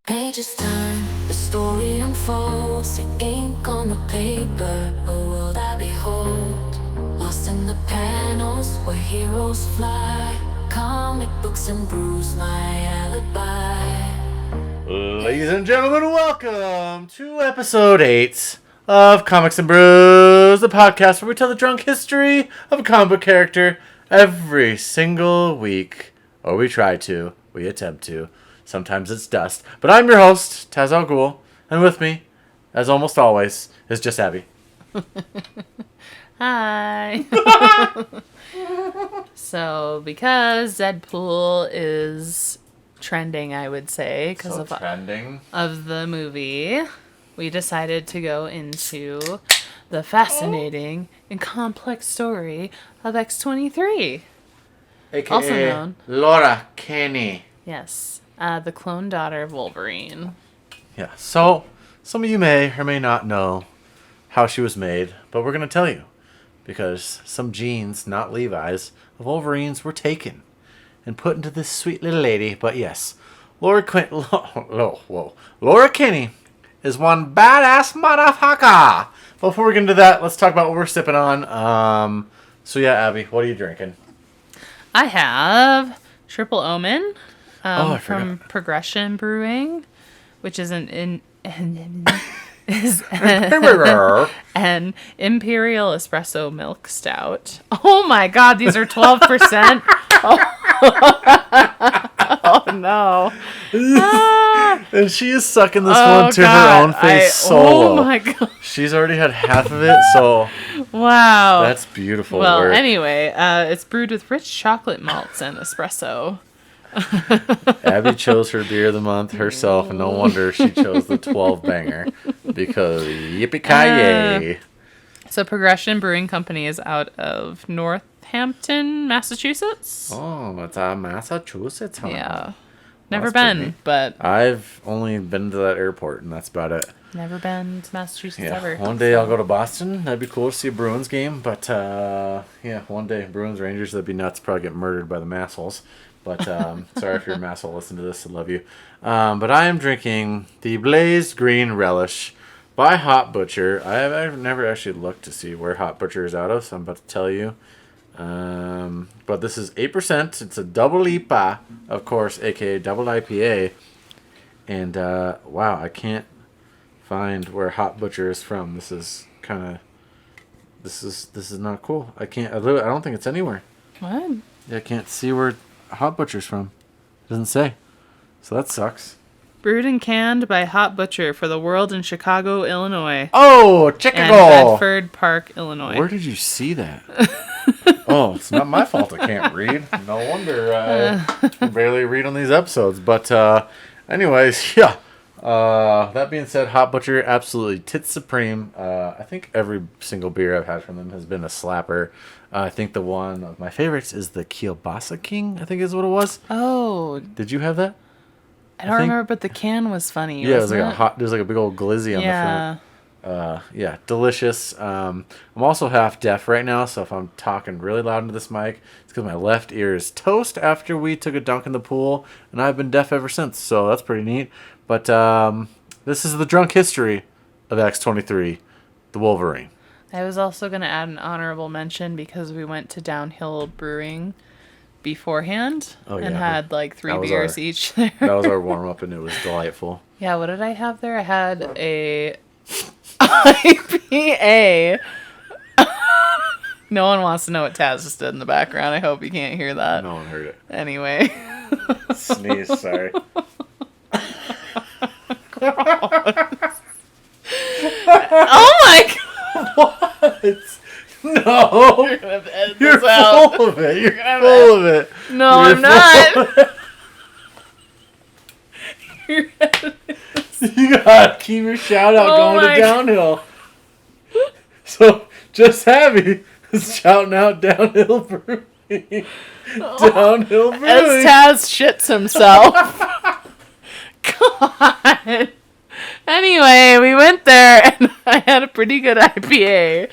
Pages turn, the story unfolds, the ink on the paper, a world I behold. Lost in the panels where heroes fly, comic books and brews, my alibi. Ladies and gentlemen, welcome to episode 8 of Comics Brews, the podcast where we tell the drunk history of a comic book character every single week. Or we try to, we attempt to. Sometimes it's dust. But I'm your host, TazAlGhul, and with me, as almost always, is Just Abby. Hi. So, because Deadpool is trending, I would say, because of the movie, we decided to go into the fascinating and complex story of X-23. AKA Also known, Laura Kinney. yes, the clone daughter of Wolverine. Yeah, so some of you may or may not know how she was made, but we're going to tell you. Because some genes, not Levi's, of Wolverine's were taken and put into this sweet little lady. But yes, Laura Kinney is one badass motherfucker. Before we get into that, let's talk about what we're sipping on. So yeah, Abby, what are you drinking? I have Triple Omen I from forgot. Progression Brewing, which is an Imperial Espresso Milk Stout. Oh my god, these are 12%. Oh no. And she is sucking this one to her own face solo. Oh my god. She's already had half of it, so Wow. that's beautiful. Well, work. anyway, it's brewed with rich chocolate malts and espresso. Abby chose her beer of the month herself, and no wonder she chose the 12 banger because yippee-ki-yay. So Progression Brewing Company is out of Northampton, Massachusetts. Oh, it's Massachusetts, huh? Yeah. Never That's pretty been, neat. but I've only been to that airport, and that's about it. never been to Massachusetts Yeah, ever. one day I'll go to Boston. That'd be cool to see a Bruins game, but yeah, one day Bruins Rangers, that'd be nuts. Probably get murdered by the massholes. But sorry if you're a masshole, listen to this. I love you. But I am drinking the Blazed Green Relish by Hot Butcher. I've never actually looked to see where Hot Butcher is out of, so I'm about to tell you. But this is 8%. It's a double IPA, of course, aka double IPA. And wow, I can't find where Hot Butcher is from. This is not cool. I don't think it's anywhere. What? I can't see where Hot Butcher's from. It doesn't say. So that sucks. Brewed and canned by Hot Butcher for the world in Chicago, Illinois. Oh, And Chicago! Bedford Park, Illinois. Where did you see that? Oh, it's not my fault I can't read. No wonder I barely read on these episodes. But anyways, yeah. That being said, Hot Butcher, absolutely tits supreme. I think every single beer I've had from them has been a slapper. I think the one of my favorites is the Kielbasa King, I think is what it was. Oh, Did you have that? I don't remember, but the can was funny. Yeah, it was wasn't like there's like a big old glizzy on the front. Yeah, delicious. I'm also half deaf right now, so if I'm talking really loud into this mic, it's because my left ear is toast after we took a dunk in the pool, and I've been deaf ever since, so that's pretty neat. But this is the drunk history of X-23, the Wolverine. I was also going to add an honorable mention because we went to Downhill Brewing beforehand and had like 3 beers each there. That was our warm-up, and it was delightful. Yeah, what did I have there? I had a IPA. No one wants to know what Taz just did in the background. I hope you can't hear that. No one heard it. Anyway. Sneeze, sorry. Oh my god! What? No! You're gonna edit You're this out. full of it. You're full of it. No, You're I'm not. You gotta keep your shout out going to Downhill. So, Just Abby is shouting out Downhill Brewing. Downhill Brewing. As Taz shits himself. God. Anyway, we went there and I had a pretty good IPA.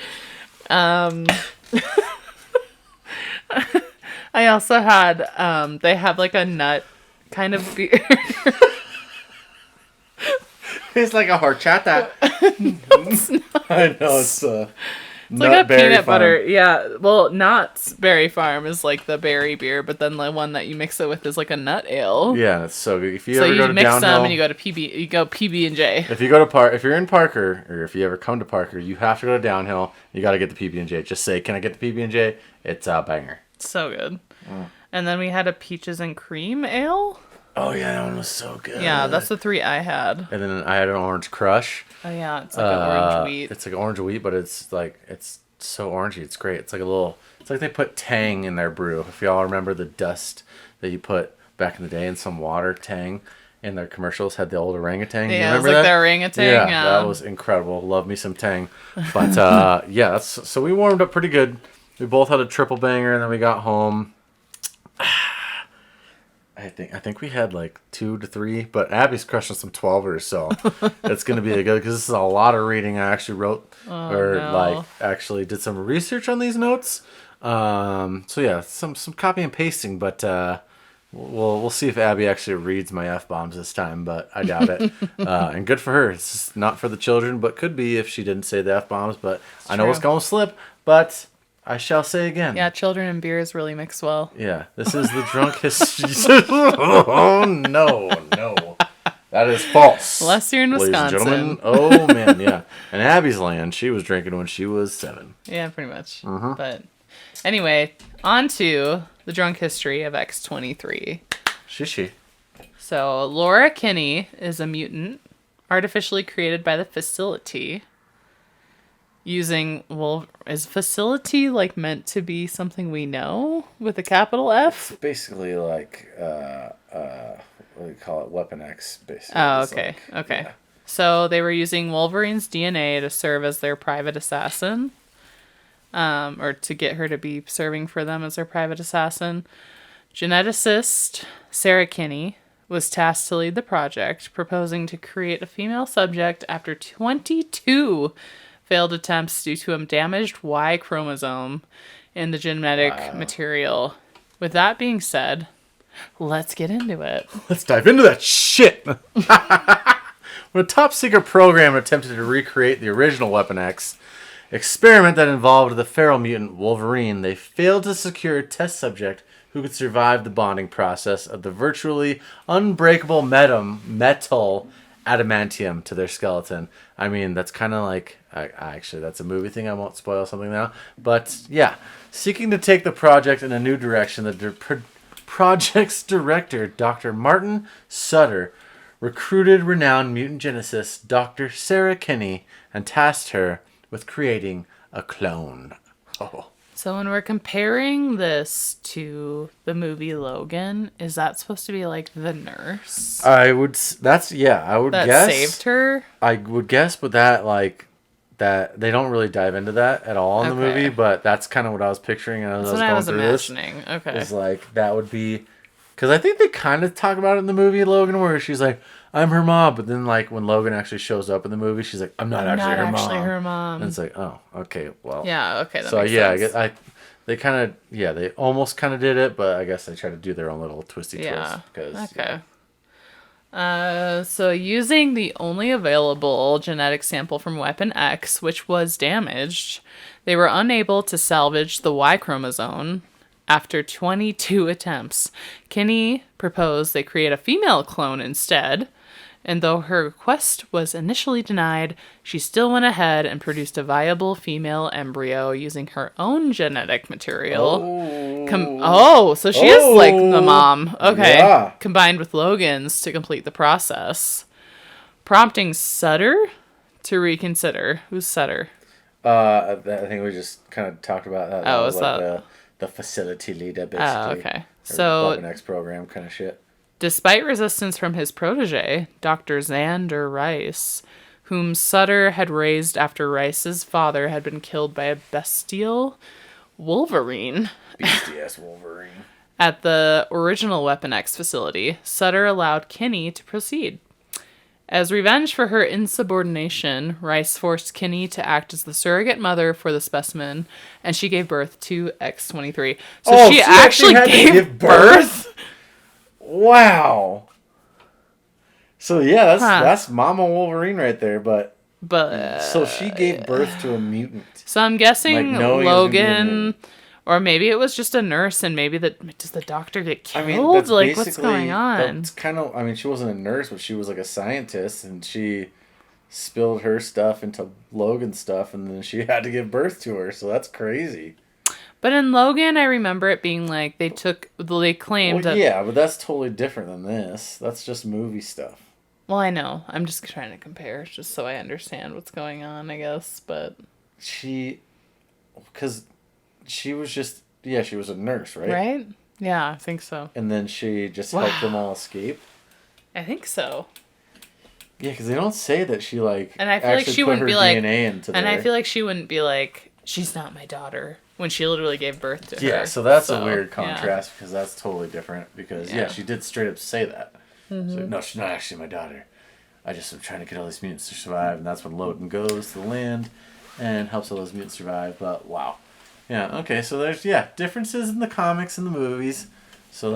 I also had, they have like a nut kind of beer. It's like a horchata. I know it's like a peanut butter. Yeah. Well, Knott's Berry Farm is like the berry beer, but then the one that you mix it with is like a nut ale. Yeah, it's so good. If you so ever you go to mix Downhill, them and you go to PB&J. If you go to if you're in Parker, or if you ever come to Parker, you have to go to Downhill. You got to get the PB&J. Just say, "Can I get the PB&J?" It's a banger. So good. And then we had a peaches and cream ale. Oh yeah, that one was so good. Yeah, that's the 3 I had. And then I had an orange crush. Oh yeah, it's like an orange wheat. It's like orange wheat, but it's so orangey. It's great. It's like they put Tang in their brew. If y'all remember the dust that you put back in the day in some water, Tang in their commercials had the old orangutan. Yeah, you remember it was like that? the orangutan. Yeah, that was incredible. Love me some Tang. But yeah, so we warmed up pretty good. We both had a triple banger, and then we got home. I think we had like 2 to 3, but Abby's crushing some 12ers, so it's gonna be a good, because this is a lot of reading. I actually wrote actually did some research on these notes. So yeah, some copy and pasting, but we'll see if Abby actually reads my F-bombs this time, but I doubt it. And good for her. It's just not for the children, but could be if she didn't say the F-bombs. But I know it's gonna slip, but I shall say again. Yeah, children and beers really mix well. Yeah, this is the drunk history. Oh, no. That is false. Unless you're in Wisconsin. Ladies and gentlemen. Oh, man, yeah. In Abby's land, she was drinking when she was 7. Yeah, pretty much. But anyway, on to the drunk history of X-23. Shishi. So, Laura Kinney is a mutant artificially created by the facility. Using, is facility like meant to be something we know with a capital F? It's basically like, what do you call it? Weapon X, basically. Oh, okay. Okay. Yeah. So they were using Wolverine's DNA to serve as their private assassin. Or to get her to be serving for them as their private assassin. Geneticist Sarah Kinney was tasked to lead the project, proposing to create a female subject after 22 failed attempts due to a damaged Y chromosome in the genetic material. With that being said, let's get into it. Let's dive into that shit. When a top secret program attempted to recreate the original Weapon X experiment that involved the feral mutant Wolverine, they failed to secure a test subject who could survive the bonding process of the virtually unbreakable metal adamantium to their skeleton. I mean, that's kind of like, actually, that's a movie thing. I won't spoil something now. But yeah, seeking to take the project in a new direction, the project's director, Dr. Martin Sutter, recruited renowned mutant geneticist Dr. Sarah Kinney and tasked her with creating a clone. Oh. So when we're comparing this to the movie Logan, is that supposed to be like the nurse? I would guess. That saved her? I would guess, but that they don't really dive into that at all in the movie, but that's kind of what I was picturing as I was going through imagining. Okay. Is like, that would be, because I think they kind of talk about it in the movie Logan, where she's like, I'm her mom, but then like when Logan actually shows up in the movie, she's like, I'm not actually her mom. And it's like, oh, okay, well. Yeah, okay, that makes sense. They almost kind of did it, but I guess they tried to do their own little twisty twist. Okay. So using the only available genetic sample from Weapon X, which was damaged, they were unable to salvage the Y chromosome. After 22 attempts, Kinney proposed they create a female clone instead, and though her request was initially denied, she still went ahead and produced a viable female embryo using her own genetic material. So she is like the mom. Okay. Yeah. Combined with Logan's to complete the process, prompting Sutter to reconsider. Who's Sutter? I think we just kind of talked about that. Oh, is that the facility leader, basically? Oh, okay. So Weapon X program kind of shit. Despite resistance from his protege, Dr. Xander Rice, whom Sutter had raised after Rice's father had been killed by a bestial Wolverine. Beastie-ass Wolverine. At the original Weapon X facility, Sutter allowed Kinney to proceed. As revenge for her insubordination, Rice forced Kinney to act as the surrogate mother for the specimen, and she gave birth to X-23. So she actually gave birth? Wow. So yeah, that's Mama Wolverine right there. But so she gave birth to a mutant. So I'm guessing Logan, or maybe it was just a nurse, and maybe does the doctor get killed? I mean, that's like, what's going on? That's kind of. I mean, she wasn't a nurse, but she was like a scientist, and she spilled her stuff into Logan's stuff, and then she had to give birth to her. So that's crazy. But in Logan, I remember it being like they claimed. Well, yeah, but that's totally different than this. That's just movie stuff. Well, I know. I'm just trying to compare, just so I understand what's going on, I guess. But because she was just she was a nurse, right? Right? Yeah, I think so. And then she just helped them all escape. I think so. Yeah, because they don't say that she and I feel like she wouldn't be like DNA into and I feel like she wouldn't be like, she's not my daughter, when she literally gave birth to her. Yeah, so that's a weird contrast because that's totally different. Because she did straight up say that. Mm-hmm. So, no, she's not actually my daughter. I just am trying to get all these mutants to survive, and that's when Logan goes to the land and helps all those mutants survive. But wow, yeah, okay. So there's differences in the comics and the movies. So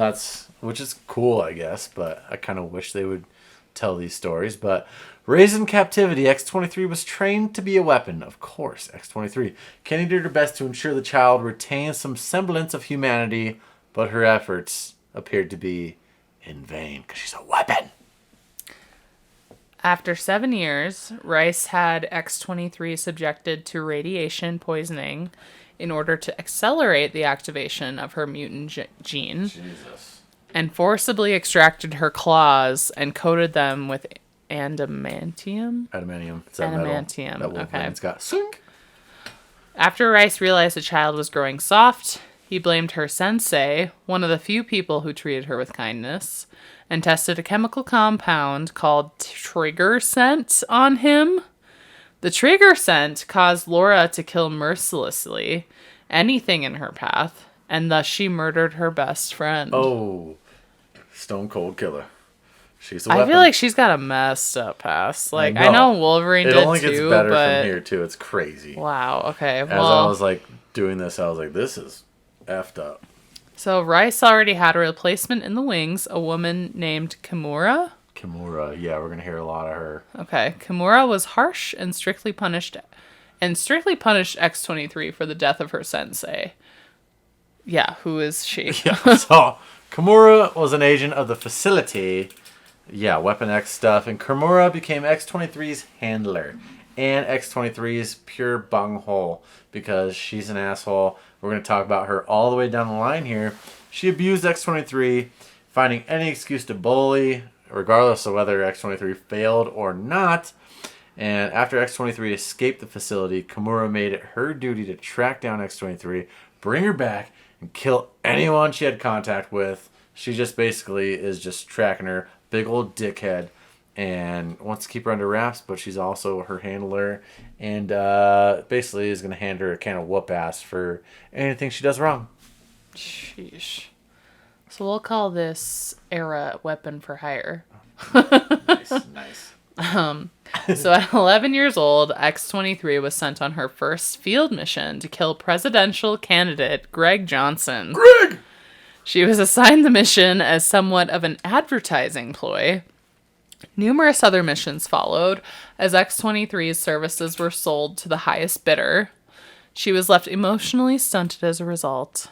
which is cool, I guess. But I kind of wish they would tell these stories. But raised in captivity, X-23 was trained to be a weapon. Of course, X-23. Kinney did her best to ensure the child retained some semblance of humanity, but her efforts appeared to be in vain because she's a weapon. After 7 years, Rice had X-23 subjected to radiation poisoning in order to accelerate the activation of her mutant gene. Jesus. And forcibly extracted her claws and coated them with adamantium. It's that adamantium. Metal that Wolverine's got. Synch. After Rice realized the child was growing soft, he blamed her sensei, one of the few people who treated her with kindness, and tested a chemical compound called trigger scent on him. The trigger scent caused Laura to kill mercilessly anything in her path, and thus she murdered her best friend. Oh, stone cold killer. She's a weapon. I feel like she's got a messed up past. Like, I know Wolverine did too, but... It only gets better from here, too. It's crazy. Wow, okay. As I was, doing this, I was like, this is effed up. So Rice already had a replacement in the wings, a woman named Kimura. Kimura, yeah, we're going to hear a lot of her. Okay. Kimura was harsh and strictly punished X-23 for the death of her sensei. Yeah, who is she? So Kimura was an agent of the facility. Yeah, Weapon X stuff. And Kimura became X-23's handler. And X-23's pure bunghole. Because she's an asshole. We're going to talk about her all the way down the line here. She abused X-23, finding any excuse to bully, regardless of whether X-23 failed or not. And after X-23 escaped the facility, Kimura made it her duty to track down X-23, bring her back, and kill anyone she had contact with. She just basically is just tracking her. Big old dickhead. And wants to keep her under wraps, but she's also her handler. And basically is going to hand her a can of whoop ass for anything she does wrong. Sheesh. So we'll call this era weapon for hire. Nice. So at 11 years old, X-23 was sent on her first field mission to kill presidential candidate Greg Johnson. Greg! She was assigned the mission as somewhat of an advertising ploy. Numerous other missions followed, as X-23's services were sold to the highest bidder. She was left emotionally stunted as a result.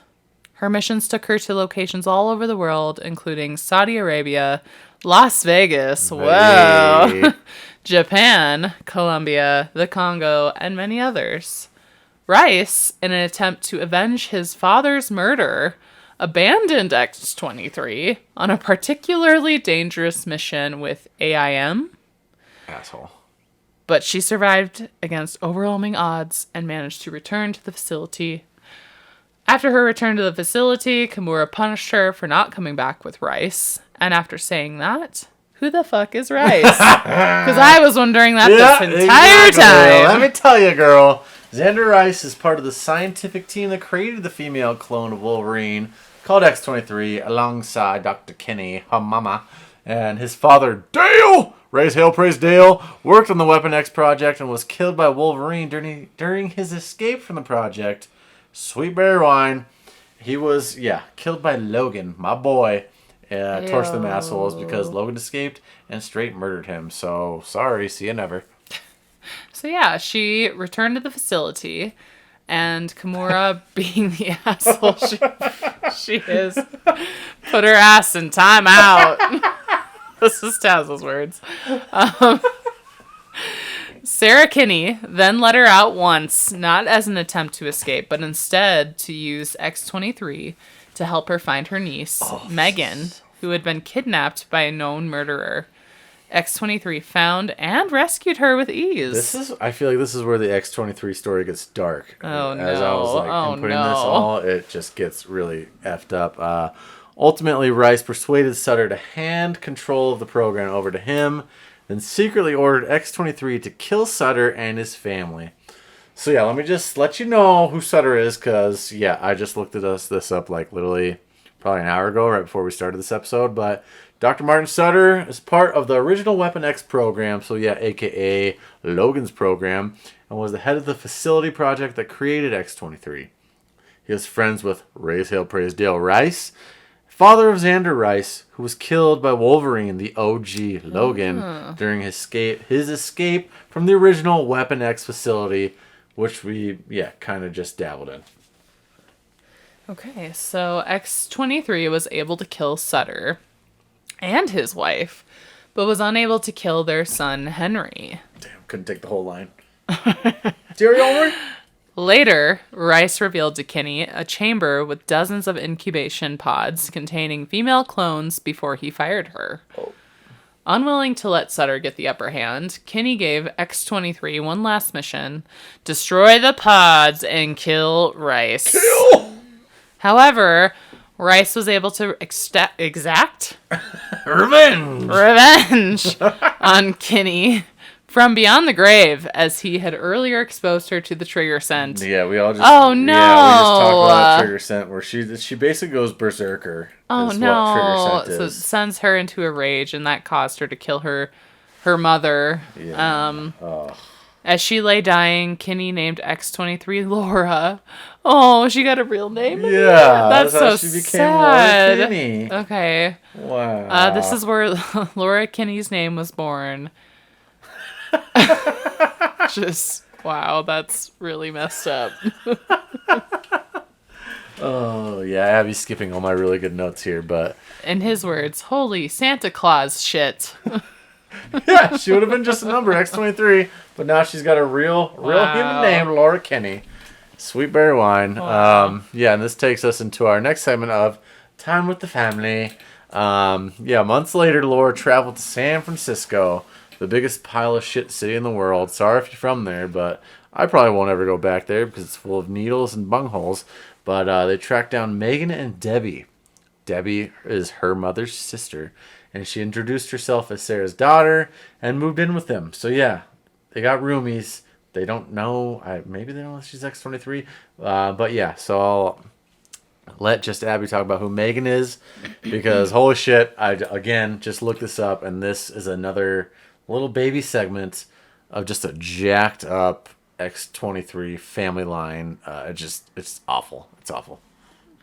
Her missions took her to locations all over the world, including Saudi Arabia, Las Vegas, whoa, Japan, Colombia, the Congo, and many others. Rice, in an attempt to avenge his father's murder, abandoned X-23 on a particularly dangerous mission with AIM. Asshole. But she survived against overwhelming odds and managed to return to the facility. After her return to the facility, Kimura punished her for not coming back with Rice. And after saying that, who the fuck is Rice? Because I was wondering that this entire time. Let me tell you, girl. Xander Rice is part of the scientific team that created the female clone of Wolverine, called X-23, alongside Dr. Kinney, her mama, and his father, Dale! Raise hail, praise Dale! Worked on the Weapon X project and was killed by Wolverine during his escape from the project. Sweet berry wine. He was, killed by Logan, my boy. torched them assholes because Logan escaped and straight murdered him. So, sorry, see you never. So yeah, she returned to the facility, and Kimura, being the asshole she is, put her ass in timeout. This is TazAlGhul's words. Sarah Kinney then let her out once, not as an attempt to escape, but instead to use X-23 to help her find her niece, Megan, who had been kidnapped by a known murderer. X-23 found and rescued her with ease. I feel like this is where the X-23 story gets dark. Oh, As no. I was like inputting this all, it just gets really effed up. Ultimately, Rice persuaded Sutter to hand control of the program over to him, then secretly ordered X-23 to kill Sutter and his family. So yeah, let me just let you know who Sutter is, because yeah, I just looked this up like literally probably an hour ago, right before we started this episode, but Dr. Martin Sutter is part of the original Weapon X program, so yeah, aka Logan's program, and was the head of the facility project that created X-23. He was friends with Raise Hail Praise Dale Rice, father of Xander Rice, who was killed by Wolverine, the OG Logan, during his escape from the original Weapon X facility, which we, kind of just dabbled in. Okay, so X-23 was able to kill Sutter and his wife, but was unable to kill their son, Henry. Damn, couldn't take the whole line. Jerry Ulrich? Later, Rice revealed to Kinney a chamber with dozens of incubation pods containing female clones before he fired her. Oh. Unwilling to let Sutter get the upper hand, Kinney gave X-23 one last mission: destroy the pods and kill Rice. Kill! However, Rice was able to exact revenge on Kinney from beyond the grave, as he had earlier exposed her to the trigger scent. Yeah, we all just. Oh no! Yeah, we just talked about trigger scent, where she basically goes berserker. Oh is no! What trigger scent So it is. sends her into a rage, and that caused her to kill her mother. Yeah. As she lay dying, Kinney named X-23 Laura. Oh, she got a real name? Yeah, That's how so she became sad. Laura Kinney. Okay. Wow. This is where Laura Kinney's name was born. Just, wow, that's really messed up. Oh, yeah, Abby's skipping all my really good notes here, but... In his words, holy Santa Claus shit. Yeah, she would have been just a number, X-23, but now she's got a real human name, Laura Kinney. Sweet berry wine. Wow. And this takes us into our next segment of Time with the Family. Months later, Laura traveled to San Francisco, the biggest pile of shit city in the world. Sorry if you're from there, but I probably won't ever go back there because it's full of needles and bungholes. But they tracked down Megan and Debbie. Debbie is her mother's sister, and she introduced herself as Sarah's daughter and moved in with them. So yeah, they got roomies. They don't know. Maybe they don't know she's X-23. But yeah, so I'll let just Abby talk about who Megan is, because holy shit, I again just looked this up, and this is another little baby segment of just a jacked up X-23 family line. It's awful. It's awful.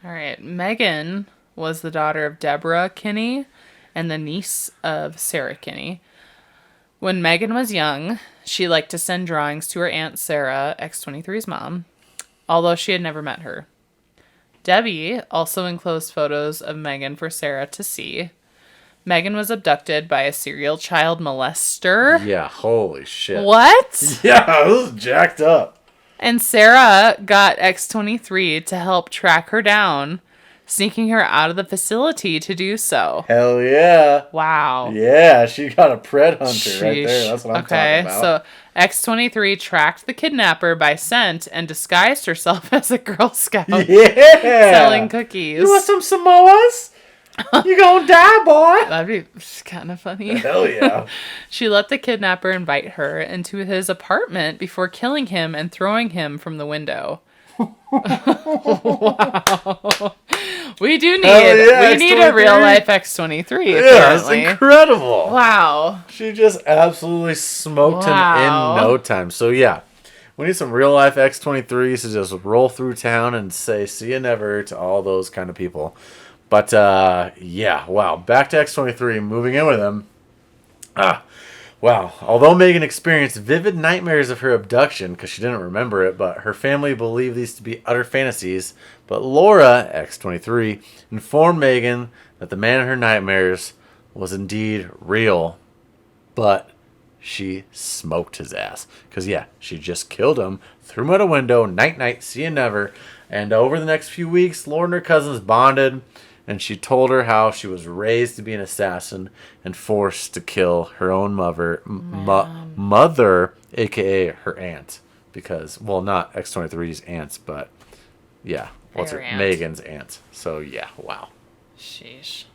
All right. Megan was the daughter of Deborah Kinney and the niece of Sarah Kinney. When Megan was young, she liked to send drawings to her Aunt Sarah, X-23's mom, although she had never met her. Debbie also enclosed photos of Megan for Sarah to see. Megan was abducted by a serial child molester. Yeah, holy shit. What? Yeah, this is jacked up. And Sarah got X-23 to help track her down, sneaking her out of the facility to do so. Hell yeah. Wow. Yeah, she got a pred hunter right there. That's what I'm talking about. So X-23 tracked the kidnapper by scent and disguised herself as a Girl Scout. Yeah. Selling cookies. You want some Samoas? You gonna die, boy. That'd be kind of funny. Hell yeah. She let the kidnapper invite her into his apartment before killing him and throwing him from the window. Wow. We need a real life X-23. Yeah, it's incredible. Wow. She just absolutely smoked him in no time. So yeah, we need some real life X-23s to just roll through town and say see you never to all those kind of people. But, yeah, wow. Back to X-23, moving in with him. Wow. Although Megan experienced vivid nightmares of her abduction, because she didn't remember it, but her family believed these to be utter fantasies, but Laura, X-23, informed Megan that the man in her nightmares was indeed real, but she smoked his ass. Because, yeah, she just killed him, threw him out a window, night-night, see you never. And over the next few weeks, Laura and her cousins bonded, and she told her how she was raised to be an assassin and forced to kill her own mother, a.k.a. her aunt. Because, well, not X-23's aunts, but, yeah, Megan's aunt. So, yeah, wow. Sheesh.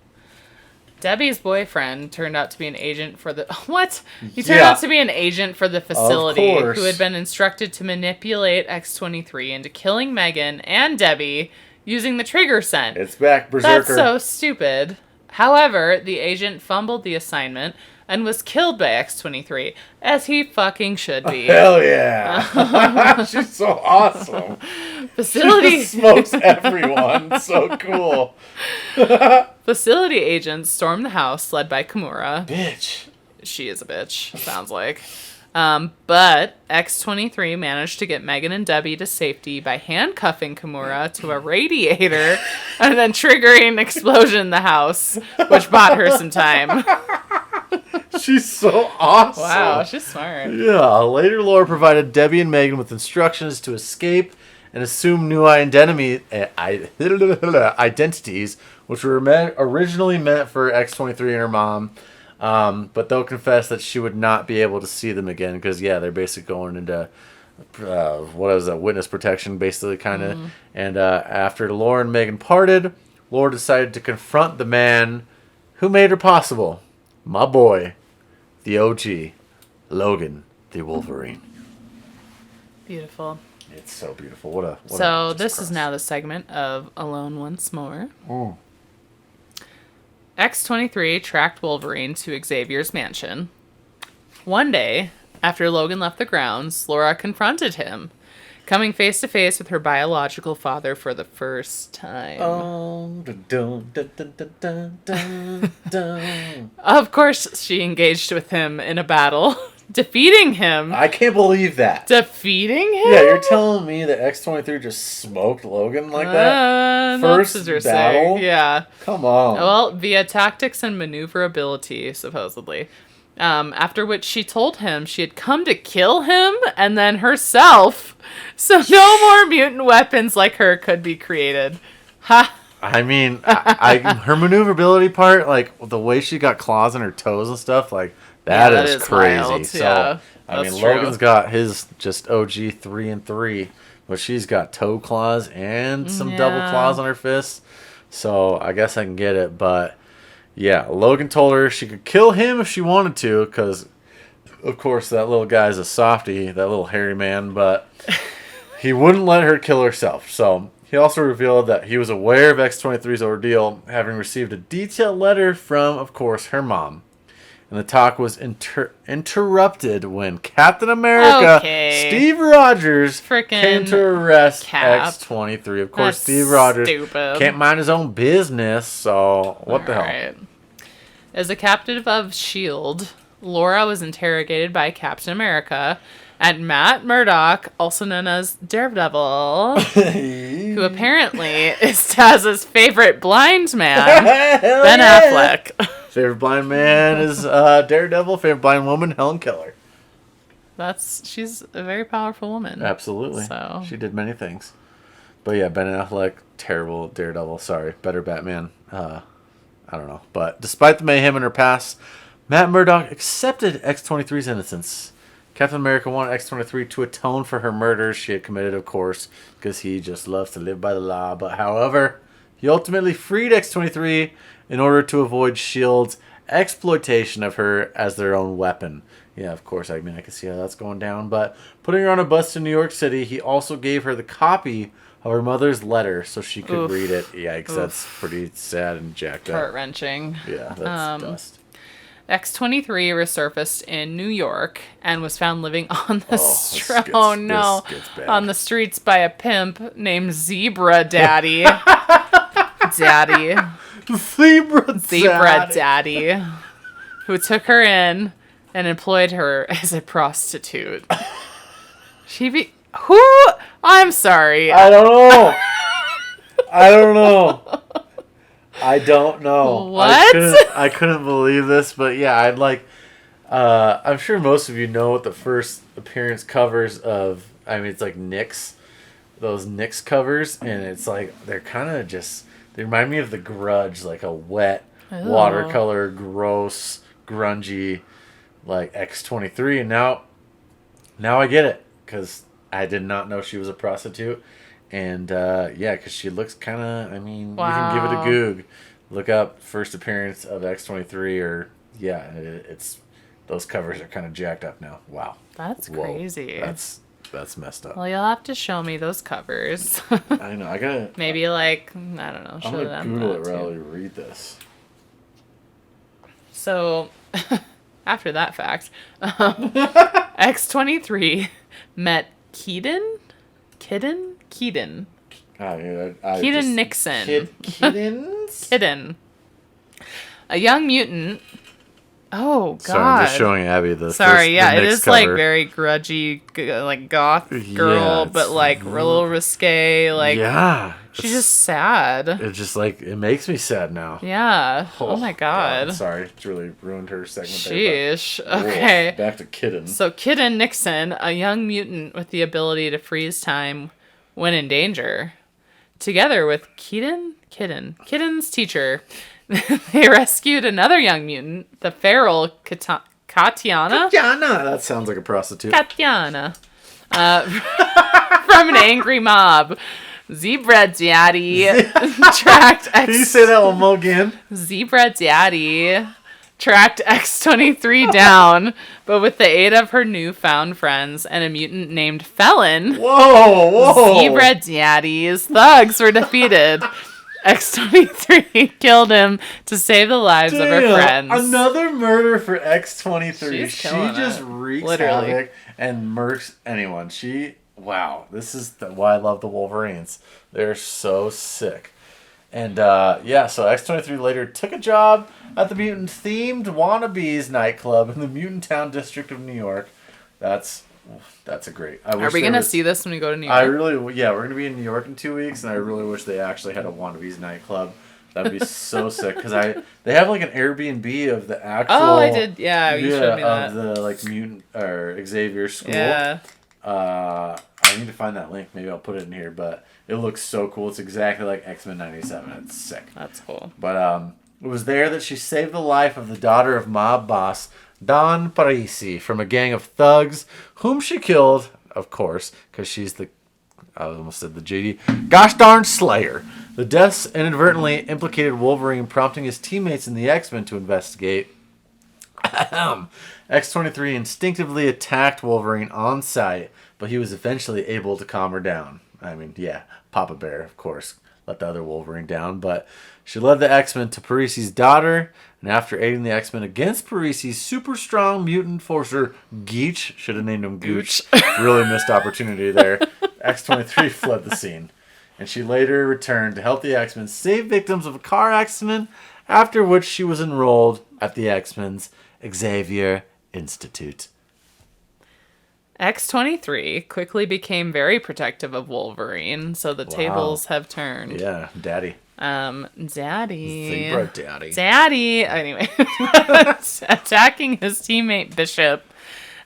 Debbie's boyfriend turned out to be an agent for the... What? He turned out to be an agent for the facility who had been instructed to manipulate X-23 into killing Megan and Debbie using the trigger scent. It's back, Berserker. That's so stupid. However, the agent fumbled the assignment and was killed by X-23, as he fucking should be. Hell yeah. She's so awesome. Facility... She just smokes everyone. So cool. Facility agents stormed the house, led by Kimura. Bitch. She is a bitch, sounds like. But X-23 managed to get Megan and Debbie to safety by handcuffing Kimura to a radiator and then triggering an explosion in the house, which bought her some time. She's so awesome. Wow, she's smart. Yeah. Later, Laura provided Debbie and Megan with instructions to escape and assume new identities, which were originally meant for X-23 and her mom. But they'll confess that she would not be able to see them again because, yeah, they're basically going into, witness protection, basically, kind of. Mm. And after Laura and Megan parted, Laura decided to confront the man who made her possible. My boy, the OG, Logan, the Wolverine. Beautiful. It's so beautiful. What so this is now the segment of Alone Once More. Oh. X-23 tracked Wolverine to Xavier's mansion. One day, after Logan left the grounds, Laura confronted him, coming face to face with her biological father for the first time. Oh, dun, dun, dun, dun, dun, dun, dun. Of course, she engaged with him in a battle, defeating him. I can't believe that. Defeating him? Yeah, you're telling me that X-23 just smoked Logan like that? First battle? Yeah. Come on. Well, via tactics and maneuverability, supposedly. After which she told him she had come to kill him and then herself, so no more mutant weapons like her could be created. Ha! I mean, her maneuverability part, like the way she got claws on her toes and stuff, like that is crazy. Wild. So, yeah, I mean, true. Logan's got his just OG 3-3, but she's got toe claws and some double claws on her fists. So I guess I can get it, but yeah, Logan told her she could kill him if she wanted to, because, of course, that little guy's a softie, that little hairy man, but he wouldn't let her kill herself. So he also revealed that he was aware of X-23's ordeal, having received a detailed letter from, of course, her mom. And the talk was interrupted when Captain America, Steve Rogers, came to arrest X-23. Of course, Steve Rogers can't mind his own business, so what the hell? Right. As a captive of S.H.I.E.L.D., Laura was interrogated by Captain America and Matt Murdock, also known as Daredevil, who apparently is Taz's favorite blind man, Ben Affleck. Favorite blind man is Daredevil. Favorite blind woman, Helen Keller. She's a very powerful woman. Absolutely. So she did many things. But yeah, Ben Affleck, terrible Daredevil. Sorry, better Batman. I don't know. But despite the mayhem in her past, Matt Murdock accepted X-23's innocence. Captain America wanted X-23 to atone for her murders she had committed, of course, because he just loves to live by the law. But however, he ultimately freed X-23 in order to avoid S.H.I.E.L.D.'s exploitation of her as their own weapon. Yeah, of course, I mean, I can see how that's going down. But putting her on a bus to New York City, he also gave her the copy of her mother's letter so she could read it. Yikes, that's pretty sad and jacked up. Heart-wrenching. Yeah, that's dust. X-23 resurfaced in New York and was found living on the on the streets by a pimp named Zebra Daddy, daddy. Zebra daddy. Who took her in and employed her as a prostitute. Who? I'm sorry. I don't know. I don't know. What? I couldn't believe this, but yeah, I'm sure most of you know what the first appearance covers of, it's like Nyx, those Nyx covers, and it's like, they're kind of they remind me of The Grudge, like a wet, watercolor, gross, grungy, like X-23, and now I get it, because I did not know she was a prostitute. And because she looks kind of, you can give it a goog. Look up first appearance of X-23, or it's those covers are kind of jacked up now. Wow, that's crazy. That's messed up. Well, you'll have to show me those covers. I know. I gotta maybe I don't know. I'm gonna Google it rather than read this. So, after that fact, X-23 met Keaton. Keaton Nixon. Kidden. A young mutant. Oh, God. Sorry, I'm just showing Abby the Sorry, the it is cover. like very grudgy, like goth girl, but like a little risque. Like, she's just sad. It's just like, it makes me sad now. Yeah. Oh my God. Sorry, it's really ruined her segment. Sheesh. There, okay. Back to Kidden. So Kidden Nixon, a young mutant with the ability to freeze time when in danger, together with Kidden's teacher, they rescued another young mutant, the feral Katiana. Katiana! That sounds like a prostitute. Katiana. From an angry mob. Zebra Daddy tracked Can you say that one more again? Zebra Daddy tracked X-23 down, but with the aid of her newfound friends and a mutant named Felon, Zebra Daddy's thugs were defeated. X-23 killed him to save the lives of her friends. Another murder for X-23. She just it. wreaks Literally. havoc and murks anyone. This is why I love the Wolverines. They're so sick. And so X-23 later took a job at the mutant-themed Wannabes nightclub in the Mutant Town district of New York. That's a great. Are we gonna see this when we go to New York? we're gonna be in New York in 2 weeks, and I really wish they actually had a Wannabes nightclub. That'd be so sick, because they have like an Airbnb of the actual. Oh, I did. Yeah, you showed me that. Of the like mutant or Xavier school. Yeah. I need to find that link. Maybe I'll put it in here, but it looks so cool. It's exactly like X-Men 97. It's sick. That's cool. But it was there that she saved the life of the daughter of mob boss Don Parisi from a gang of thugs, whom she killed, of course, because she's I almost said the JD, gosh darn Slayer. The deaths inadvertently implicated Wolverine, prompting his teammates in the X-Men to investigate. X-23 instinctively attacked Wolverine on sight, but he was eventually able to calm her down. Papa Bear, of course, let the other Wolverine down, but she led the X-Men to Parisi's daughter, and after aiding the X-Men against Parisi's super strong mutant enforcer, Geach, should have named him Gooch, really missed opportunity there, X-23 fled the scene, and she later returned to help the X-Men save victims of a car accident, after which she was enrolled at the X-Men's Xavier Institute. X-23 quickly became very protective of Wolverine, so the tables have turned. Yeah, Daddy. Daddy. Zebra Daddy. Daddy. Anyway, attacking his teammate Bishop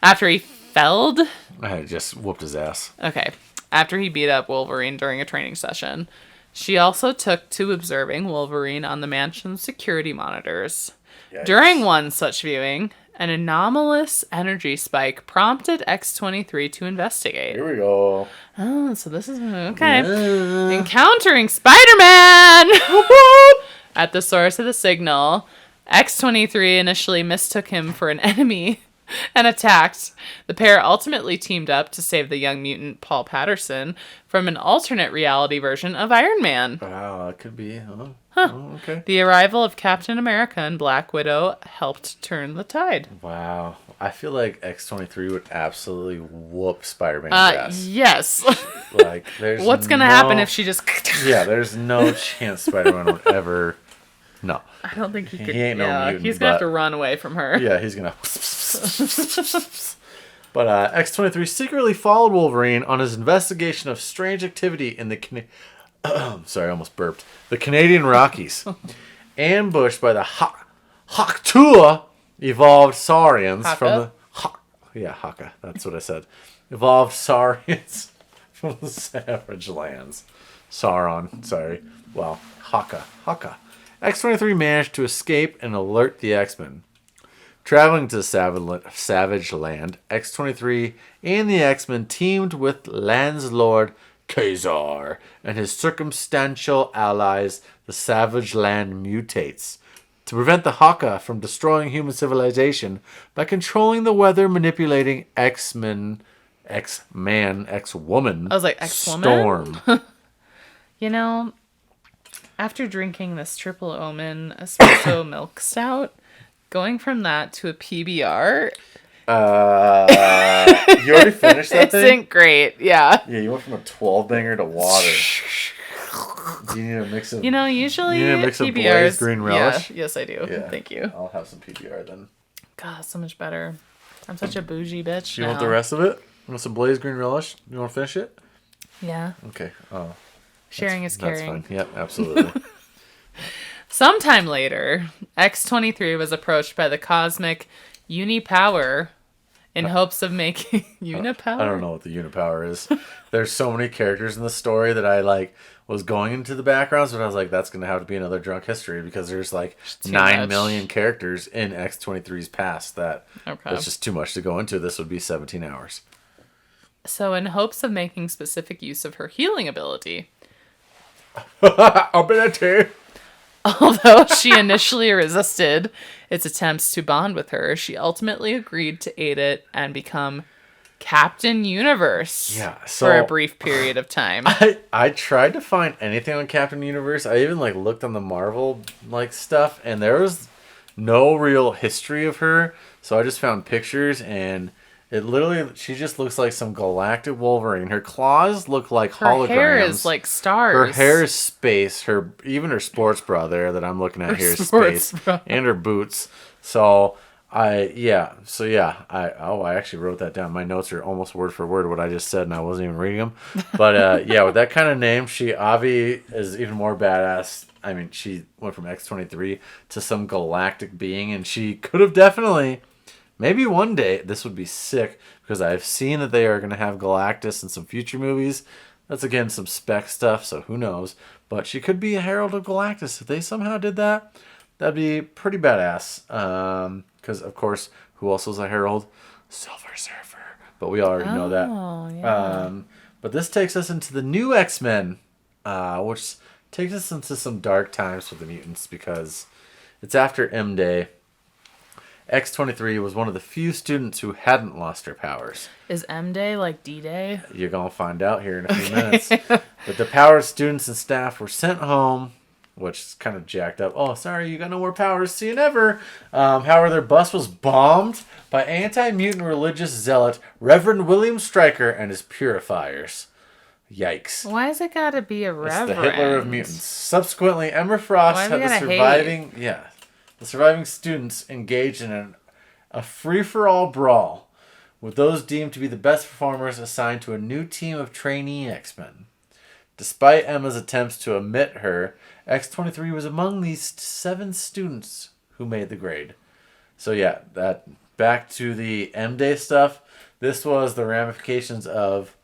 after he felled. I just whooped his ass. Okay. After he beat up Wolverine during a training session. She also took to observing Wolverine on the mansion's security monitors. Yikes. During one such viewing, an anomalous energy spike prompted X-23 to investigate. Here we go. Oh, so this is... Okay. Yeah. Encountering Spider-Man! At the source of the signal, X-23 initially mistook him for an enemy and attacked. The pair ultimately teamed up to save the young mutant Paul Patterson from an alternate reality version of Iron Man. Wow, that could be. Oh, okay. The arrival of Captain America and Black Widow helped turn the tide. Wow. I feel like X-23 would absolutely whoop Spider-Man's ass. Yes. Like, there's What's going to happen if she just... Yeah, there's no chance Spider-Man would ever... No. I don't think he could... He ain't no mutant, he's going to have to run away from her. Yeah, he's going to... But X-23 secretly followed Wolverine on his investigation of strange activity in the... Sorry, I almost burped. The Canadian Rockies. Ambushed by the Haktua evolved saurians from the... Haka. That's what I said. Evolved saurians from the savage lands. Sauron, sorry. Well, Haka. X-23 managed to escape and alert the X-Men. Traveling to savage land, X-23 and the X-Men teamed with Landlord Kazar and his circumstantial allies, the Savage Land Mutates, to prevent the Haka from destroying human civilization by controlling the weather, manipulating X-woman. I was like, X-woman? Storm. You know, after drinking this Triple Omen espresso milk stout, going from that to a PBR... you already finished that thing? Isn't great, yeah. Yeah, you went from a 12-banger to water. Do you need a mix of... usually you need a mix of PBRs... Blaze Green Relish? Yeah, yes, I do. Yeah. Thank you. I'll have some PBR then. God, so much better. I'm such a bougie bitch You now. want the rest of it? You want some Blaze Green Relish? You want to finish it? Yeah. Okay. Oh, Sharing is caring. That's fine. Yep, absolutely. Sometime later, X-23 was approached by the cosmic Unipower in hopes of making... Unipower? I don't know what the Unipower is. There's so many characters in the story that I was going into the backgrounds, but I was like, that's going to have to be another drunk history because there's 9 million characters in X-23's past that's just too much to go into. This would be 17 hours. So in hopes of making specific use of her healing ability... Ability! Although she initially resisted its attempts to bond with her, she ultimately agreed to aid it and become Captain Universe for a brief period of time. I tried to find anything on Captain Universe. I even looked on the Marvel stuff, and there was no real history of her. So I just found pictures, and it literally, she just looks like some galactic Wolverine. Her claws look like holograms. Her hair is like stars. Her hair is space. Even her sports bra there that I'm looking at here is space. And her boots. So I actually wrote that down. My notes are almost word for word what I just said, and I wasn't even reading them. But with that kind of name, Avi is even more badass. I mean, she went from X-23 to some galactic being, and she could have definitely... Maybe one day, this would be sick, because I've seen that they are going to have Galactus in some future movies. That's, again, some spec stuff, so who knows. But she could be a Herald of Galactus. If they somehow did that, that'd be pretty badass. Because, of course, who else was a Herald? Silver Surfer. But we already know that. Yeah. But this takes us into the new X-Men, which takes us into some dark times for the mutants, because it's after M-Day. X-23 was one of the few students who hadn't lost her powers. Is M-Day like D-Day? You're going to find out here in a few minutes. But the powered students and staff were sent home, which is kind of jacked up. Oh, sorry, you got no more powers. See you never. However, their bus was bombed by anti-mutant religious zealot Reverend William Stryker and his purifiers. Yikes. Why has it got to be a reverend? It's the Hitler of mutants. Subsequently, Emma Frost had the surviving students engaged in a free-for-all brawl, with those deemed to be the best performers assigned to a new team of trainee X-Men. Despite Emma's attempts to omit her, X-23 was among these 7 students who made the grade. So that back to the M-Day stuff. This was the ramifications of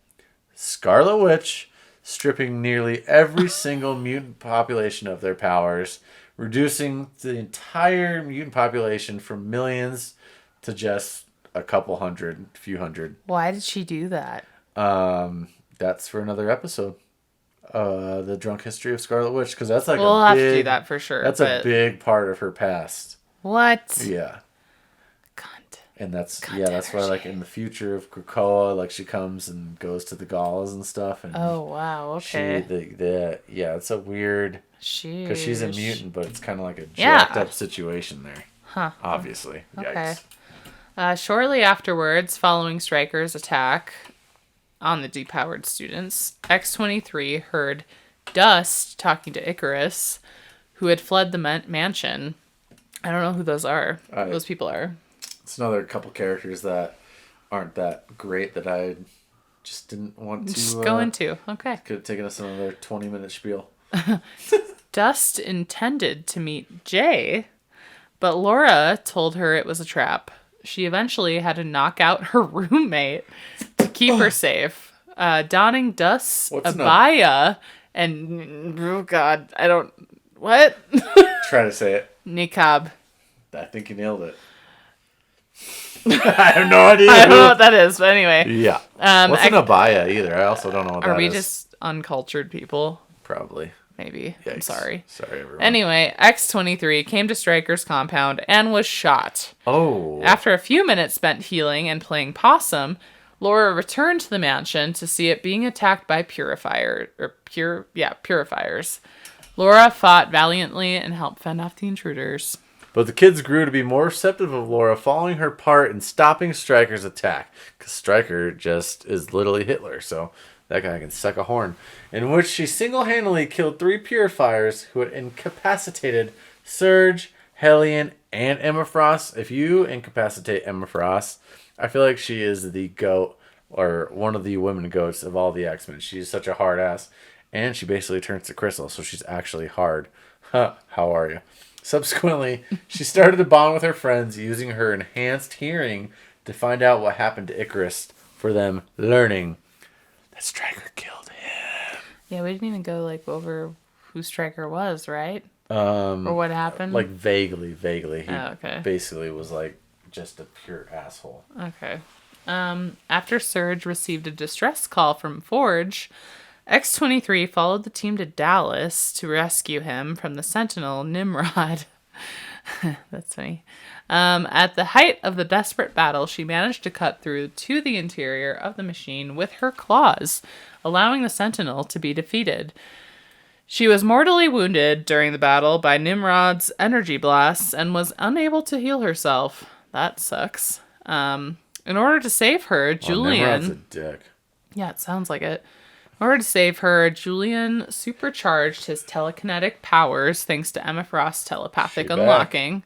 Scarlet Witch stripping nearly every single mutant population of their powers, reducing the entire mutant population from millions to just a few hundred. Why did she do that? That's for another episode. The drunk history of Scarlet Witch, because that's we'll have to do that for sure. That's a big part of her past. What? Yeah. Cunt. And that's why like in the future of Krakoa, like she comes and goes to the Gauls and stuff. And oh wow, okay. It's a weird because she's a mutant, but it's kind of like a jacked up situation there. Huh. Obviously. Okay. Yikes. Shortly afterwards, following Stryker's attack on the depowered students, X-23 heard Dust talking to Icarus, who had fled the mansion. I don't know who those people are. It's another couple characters that aren't that great that I just didn't want to just go into. Okay. Could have taken us another 20-minute spiel. Dust intended to meet Jay, but Laura told her it was a trap. She eventually had to knock out her roommate to keep her safe. Donning Dust's abaya and... Oh, God. I don't... What? Try to say it. Niqab. I think you nailed it. I have no idea. I don't know what that is, but anyway. Yeah. What's an abaya either? I also don't know what that is. Are we just uncultured people? Probably. Maybe. Yikes. I'm sorry. Sorry, everyone. Anyway, X-23 came to Stryker's compound and was shot. Oh. After a few minutes spent healing and playing possum, Laura returned to the mansion to see it being attacked by purifiers. Laura fought valiantly and helped fend off the intruders. But the kids grew to be more receptive of Laura following her part in stopping Stryker's attack. Because Stryker just is literally Hitler, so that guy can suck a horn. In which she single-handedly killed 3 purifiers who had incapacitated Surge, Hellion, and Emma Frost. If you incapacitate Emma Frost, I feel like she is the goat, or one of the women goats of all the X-Men. She's such a hard ass. And she basically turns to Crystal, so she's actually hard. How are you? Subsequently, she started to bond with her friends using her enhanced hearing to find out what happened to Icarus for them learning that Stryker killed him. Yeah, we didn't even go over who Stryker was, right? Or what happened? Like vaguely. He okay. basically was like just a pure asshole. Okay. After Surge received a distress call from Forge, X-23 followed the team to Dallas to rescue him from the Sentinel Nimrod. That's funny. At the height of the desperate battle, she managed to cut through to the interior of the machine with her claws, allowing the Sentinel to be defeated. She was mortally wounded during the battle by Nimrod's energy blasts and was unable to heal herself. That sucks. In order to save her, Julian... Nimrod's a dick. Yeah, it sounds like it. In order to save her, Julian supercharged his telekinetic powers thanks to Emma Frost's telepathic unlocking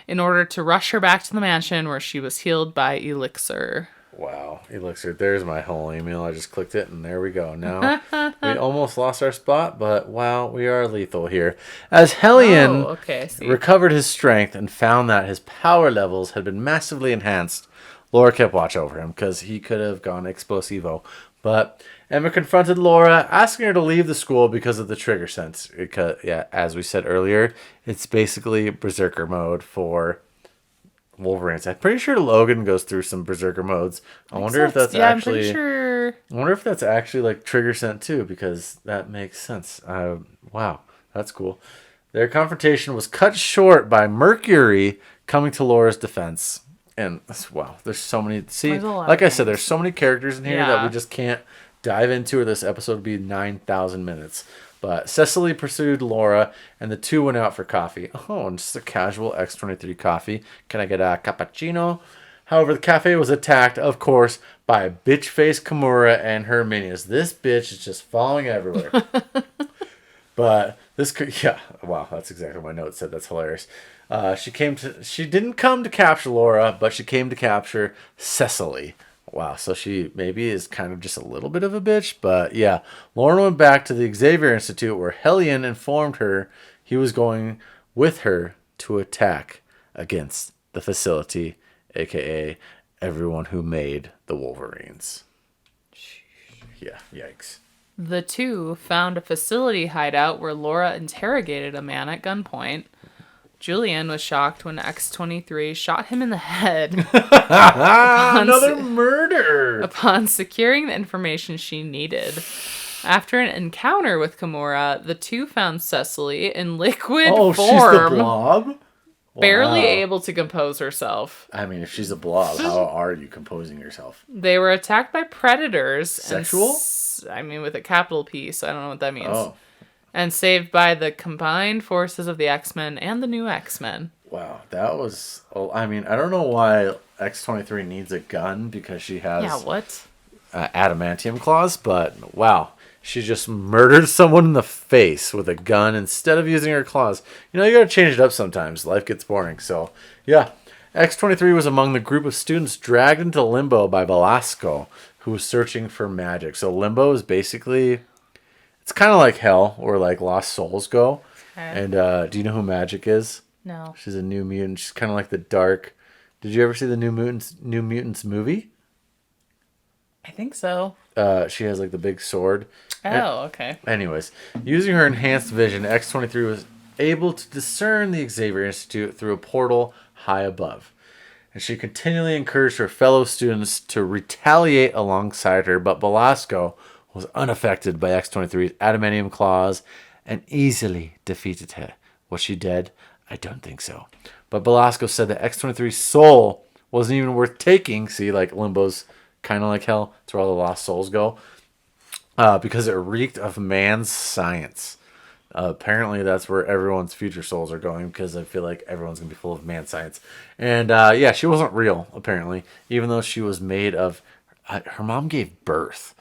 in order to rush her back to the mansion where she was healed by Elixir. Wow, Elixir. There's my whole email. I just clicked it and there we go. Now, we almost lost our spot, but wow, we are lethal here. As Hellion recovered his strength and found that his power levels had been massively enhanced, Laura kept watch over him because he could have gone explosivo. But Emma confronted Laura, asking her to leave the school because of the trigger sense. Because, as we said earlier, it's basically Berserker mode for Wolverines. I'm pretty sure Logan goes through some Berserker modes. I wonder if that's actually... I'm pretty sure... I wonder if that's actually like trigger scent too, because that makes sense. Wow, that's cool. Their confrontation was cut short by Mercury coming to Laura's defense. And wow, there's so many. See, like I said, there's so many characters in here that we just can't dive into, or this episode would be 9,000 minutes. But Cecily pursued Laura, and the two went out for coffee. Oh, and just a casual X-23 coffee. Can I get a cappuccino? However, the cafe was attacked, of course, by a bitch-faced Kimura and her minions. This bitch is just falling everywhere. But this could, wow, that's exactly what my note said. That's hilarious. She didn't come to capture Laura, but she came to capture Cecily. Wow, so she maybe is kind of just a little bit of a bitch, but yeah. Lauren went back to the Xavier Institute where Hellion informed her he was going with her to attack against the facility, aka everyone who made the Wolverines. Yeah, yikes. The two found a facility hideout where Laura interrogated a man at gunpoint. Julian was shocked when X-23 shot him in the head. Another murder! Upon securing the information she needed. After an encounter with Kimura, the two found Cecily in liquid form. Oh, she's the blob? barely able to compose herself. I mean, if she's a blob, how are you composing yourself? They were attacked by predators. Sexual? I mean, with a capital P, so I don't know what that means. Oh. And saved by the combined forces of the X-Men and the new X-Men. Wow, that was... I mean, I don't know why X-23 needs a gun, because she has... Yeah, what? Adamantium claws, but wow. She just murdered someone in the face with a gun instead of using her claws. You know, you gotta change it up sometimes. Life gets boring. So, yeah. X-23 was among the group of students dragged into limbo by Velasco, who was searching for magic. So, limbo is basically... It's kind of like hell, where like lost souls go. Okay. And do you know who Magic is? No. She's a new mutant. She's kind of like the dark... Did you ever see the New Mutants movie? I think so. She has like the big sword. Oh, okay. Anyways, using her enhanced vision, X-23 was able to discern the Xavier Institute through a portal high above. And she continually encouraged her fellow students to retaliate alongside her, but Velasco was unaffected by X-23's adamantium claws and easily defeated her. Was she dead? I don't think so. But Velasco said that X-23's soul wasn't even worth taking. See, like Limbo's kind of like hell. It's where all the lost souls go. Because it reeked of man's science. Apparently, that's where everyone's future souls are going, because I feel like everyone's going to be full of man science. And yeah, she wasn't real, apparently, even though she was made of... her mom gave birth.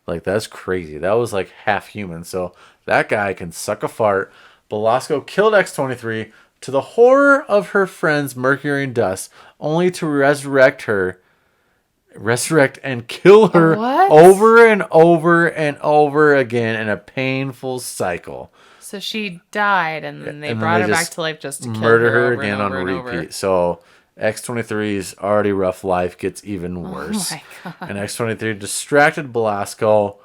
Like, that's crazy. That was like half human. So that guy can suck a fart. Velasco killed X-23 to the horror of her friends Mercury and Dust, only to resurrect and kill her over and over and over again in a painful cycle. So she died, and then they brought her back to life just to murder her again on repeat. So X-23's already rough life gets even worse. Oh my God. And X-23 distracted Velasco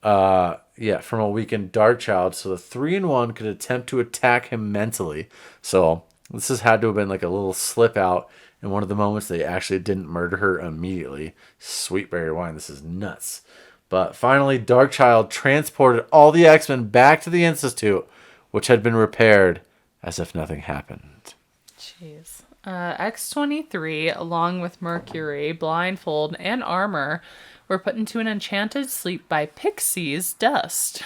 from a weakened Darkchild, so the 3-in-1 could attempt to attack him mentally. So this has had to have been like a little slip out in one of the moments they actually didn't murder her immediately. Sweet berry wine, this is nuts. But finally, Darkchild transported all the X-Men back to the Institute, which had been repaired as if nothing happened. Jeez. X-23, along with Mercury, Blindfold, and Armor, were put into an enchanted sleep by Pixie's Dust.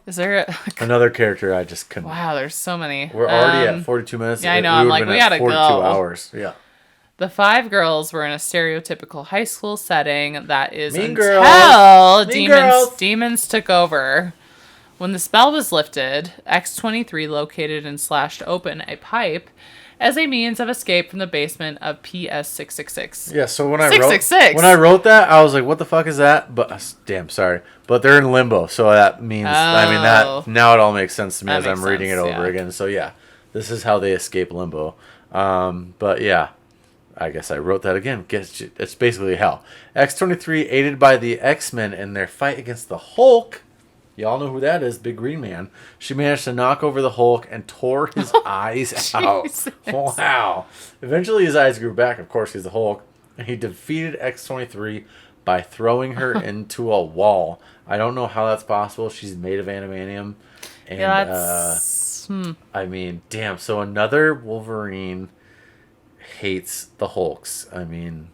Is there another character I just couldn't... Wow, there's so many. We're already at 42 minutes. Yeah, I know. I'm like, we gotta 42 go. hours. Yeah. The 5 girls were in a stereotypical high school setting that is mean until girls. demons took over. When the spell was lifted, X-23 located and slashed open a pipe as a means of escape from the basement of PS666. Yeah, so when I wrote that, I was like, what the fuck is that? But damn, sorry. But they're in limbo, so that means that now it all makes sense to me as I'm reading it over again. So yeah, this is how they escape limbo. But yeah, I guess I wrote that again. It's basically hell. X-23, aided by the X-Men in their fight against the Hulk. Y'all know who that is, Big Green Man. She managed to knock over the Hulk and tore his eyes out. Wow. Eventually his eyes grew back. Of course, he's the Hulk. And he defeated X-23 by throwing her into a wall. I don't know how that's possible. She's made of adamantium. And, yeah, that's... I mean, damn. So another Wolverine hates the Hulks. I mean...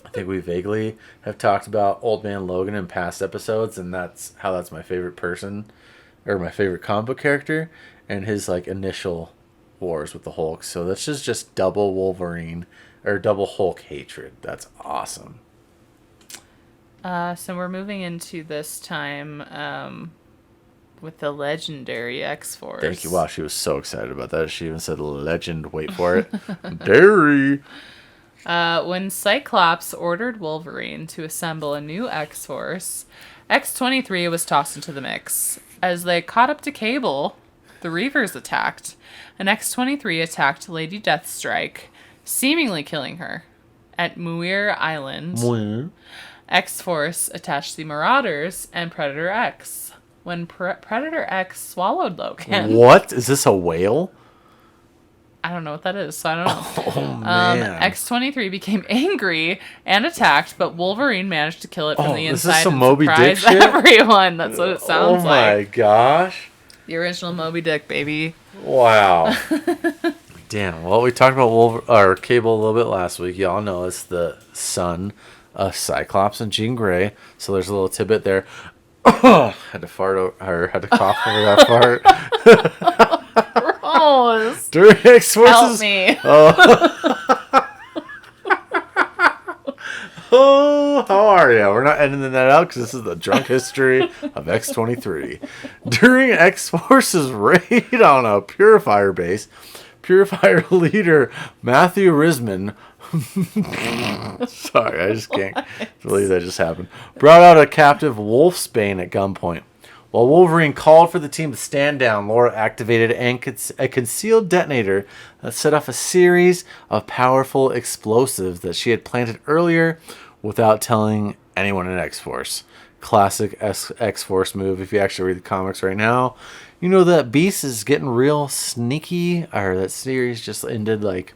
I think we vaguely have talked about Old Man Logan in past episodes, and that's my favorite person, or my favorite comic book character, and his like initial wars with the Hulk. So that's just double Wolverine or double Hulk hatred. That's awesome. So we're moving into this time with the legendary X-Force. Thank you. Wow, she was so excited about that. She even said legend. Wait for it. Dairy. When Cyclops ordered Wolverine to assemble a new X-Force, X-23 was tossed into the mix. As they caught up to Cable, the Reavers attacked, and X-23 attacked Lady Deathstrike, seemingly killing her. At Muir Island, X-Force attached the Marauders and Predator X. When Predator X swallowed Logan... What? Is this a whale? I don't know what that is, so I don't know. Oh, man. X-23 became angry and attacked, but Wolverine managed to kill it from the inside. This is some and Moby Dick shit? Everyone. That's what it sounds like. Oh my gosh. The original Moby Dick, baby. Wow. Damn. Well, we talked about Cable a little bit last week. Y'all know it's the son of Cyclops and Jean Grey. So there's a little tidbit there. Had to cough over that fart. Gross. During X-Force's... Help me. Oh, how are you? We're not editing that out because this is the drunk history of X-23. During X-Force's raid on a Purifier base, Purifier leader Matthew Risman... Sorry, I just can't believe that just happened. Brought out a captive Wolfsbane at gunpoint. While Wolverine called for the team to stand down, Laura activated a concealed detonator that set off a series of powerful explosives that she had planted earlier without telling anyone in X-Force. Classic X-Force move. If you actually read the comics right now, you know that Beast is getting real sneaky, or that series just ended like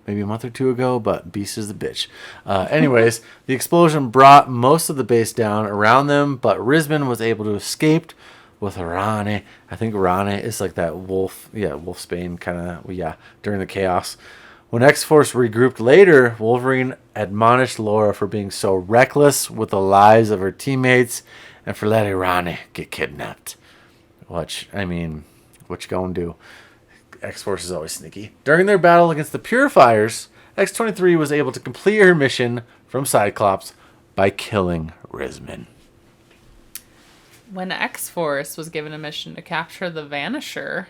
maybe a month or two ago, but Beast is the bitch. Anyways, the explosion brought most of the base down around them, but Risman was able to escape with Rane. I think Rane is like that Wolfsbane kind of, during the chaos. When X-Force regrouped later, Wolverine admonished Laura for being so reckless with the lives of her teammates and for letting Rane get kidnapped. What you gonna do? X-Force is always sneaky. During their battle against the Purifiers, X-23 was able to complete her mission from Cyclops by killing Risman. When X-Force was given a mission to capture the Vanisher...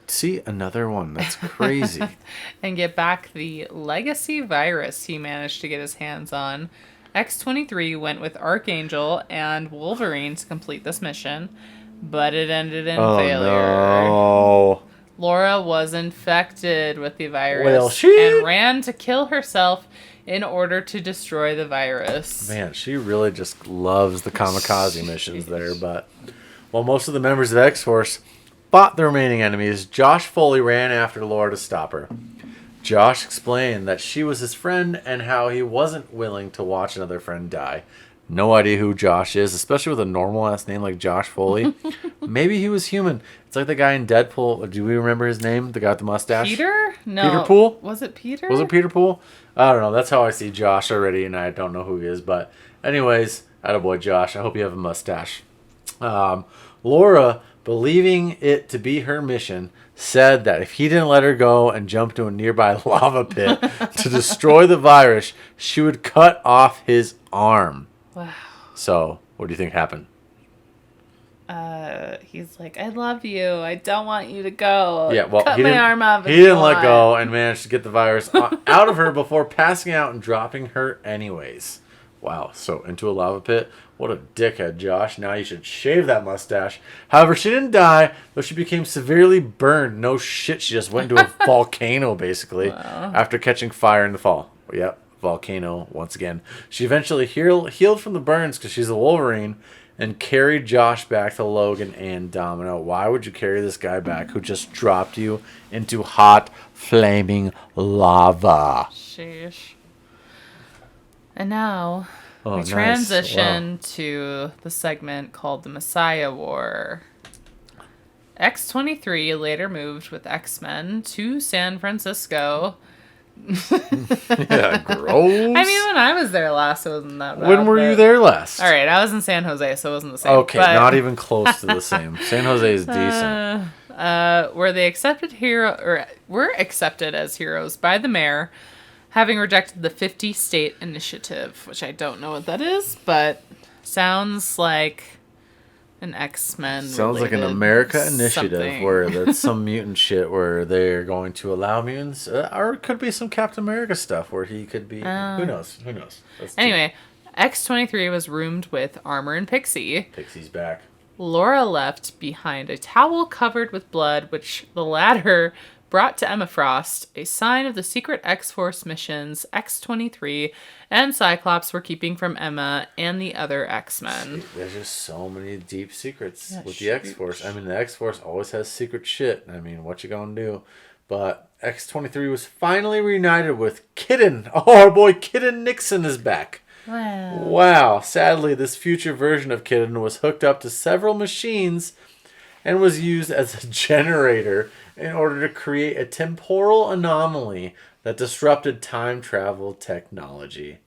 See, another one. That's crazy. and get back the legacy virus he managed to get his hands on, X-23 went with Archangel and Wolverine to complete this mission, but it ended in failure. No. Laura was infected with the virus and ran to kill herself in order to destroy the virus. Man, she really just loves the kamikaze missions there. But while most of the members of X-Force fought the remaining enemies, Josh Foley ran after Laura to stop her. Josh explained that she was his friend and how he wasn't willing to watch another friend die. No idea who Josh is, especially with a normal ass name like Josh Foley. Maybe he was human. It's like the guy in Deadpool. Do we remember his name? The guy with the mustache? Peter? No. Peter Poole? Was it Peter? Was it Peter Poole? I don't know. That's how I see Josh already, and I don't know who he is. But anyways, attaboy Josh. I hope you have a mustache. Laura, believing it to be her mission, said that if he didn't let her go and jump to a nearby lava pit to destroy the virus, she would cut off his arm. Wow. So, what do you think happened? He's like, I love you. I don't want you to go. Yeah, well, cut my arm off. He didn't let go and managed to get the virus out of her before passing out and dropping her anyways. Wow. So, into a lava pit. What a dickhead, Josh. Now you should shave that mustache. However, she didn't die, but she became severely burned. No shit, she just went into a volcano, basically, after catching fire in the fall. Yep. Volcano once again. She eventually healed from the burns because she's a Wolverine and carried Josh back to Logan and Domino. Why would you carry this guy back who just dropped you into hot, flaming lava? Sheesh. And now we nice. transition to the segment called the Messiah War. X-23 later moved with X-Men to San Francisco. Yeah, gross. I mean, when I was there last, it wasn't that bad. When were you there last? All right, I was in San Jose, so it wasn't the same. Okay, but not even close to the same. San Jose is decent. Were accepted as heroes by the mayor, having rejected the 50-state initiative, which I don't know what that is, but sounds like an X-Men. Sounds like an America initiative where that's some mutant shit where they're going to allow mutants, or it could be some Captain America stuff where he could be. Who knows? Anyway, X-23 was roomed with Armor and Pixie. Pixie's back. Laura left behind a towel covered with blood, which the latter brought to Emma Frost, a sign of the secret X-Force missions X-23 and Cyclops were keeping from Emma and the other X-Men. There's just so many deep secrets with the X-Force. I mean, the X-Force always has secret shit. I mean, what you gonna do? But X-23 was finally reunited with Kitten. Oh, our boy Kitten Nixon is back. Wow. Sadly, this future version of Kitten was hooked up to several machines and was used as a generator in order to create a temporal anomaly that disrupted time travel technology.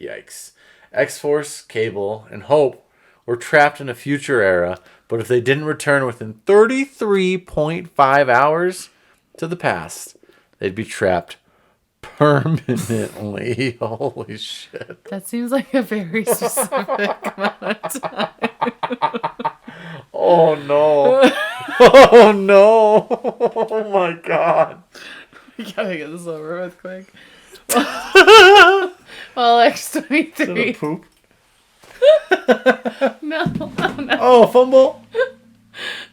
Yikes. X-Force, Cable, and Hope were trapped in a future era, but if they didn't return within 33.5 hours to the past, they'd be trapped permanently. Holy shit. That seems like a very specific amount of time. Oh no. Oh no. Oh my god. We gotta get this over with quick. Well, X-23. Poop? No, no. Oh, fumble.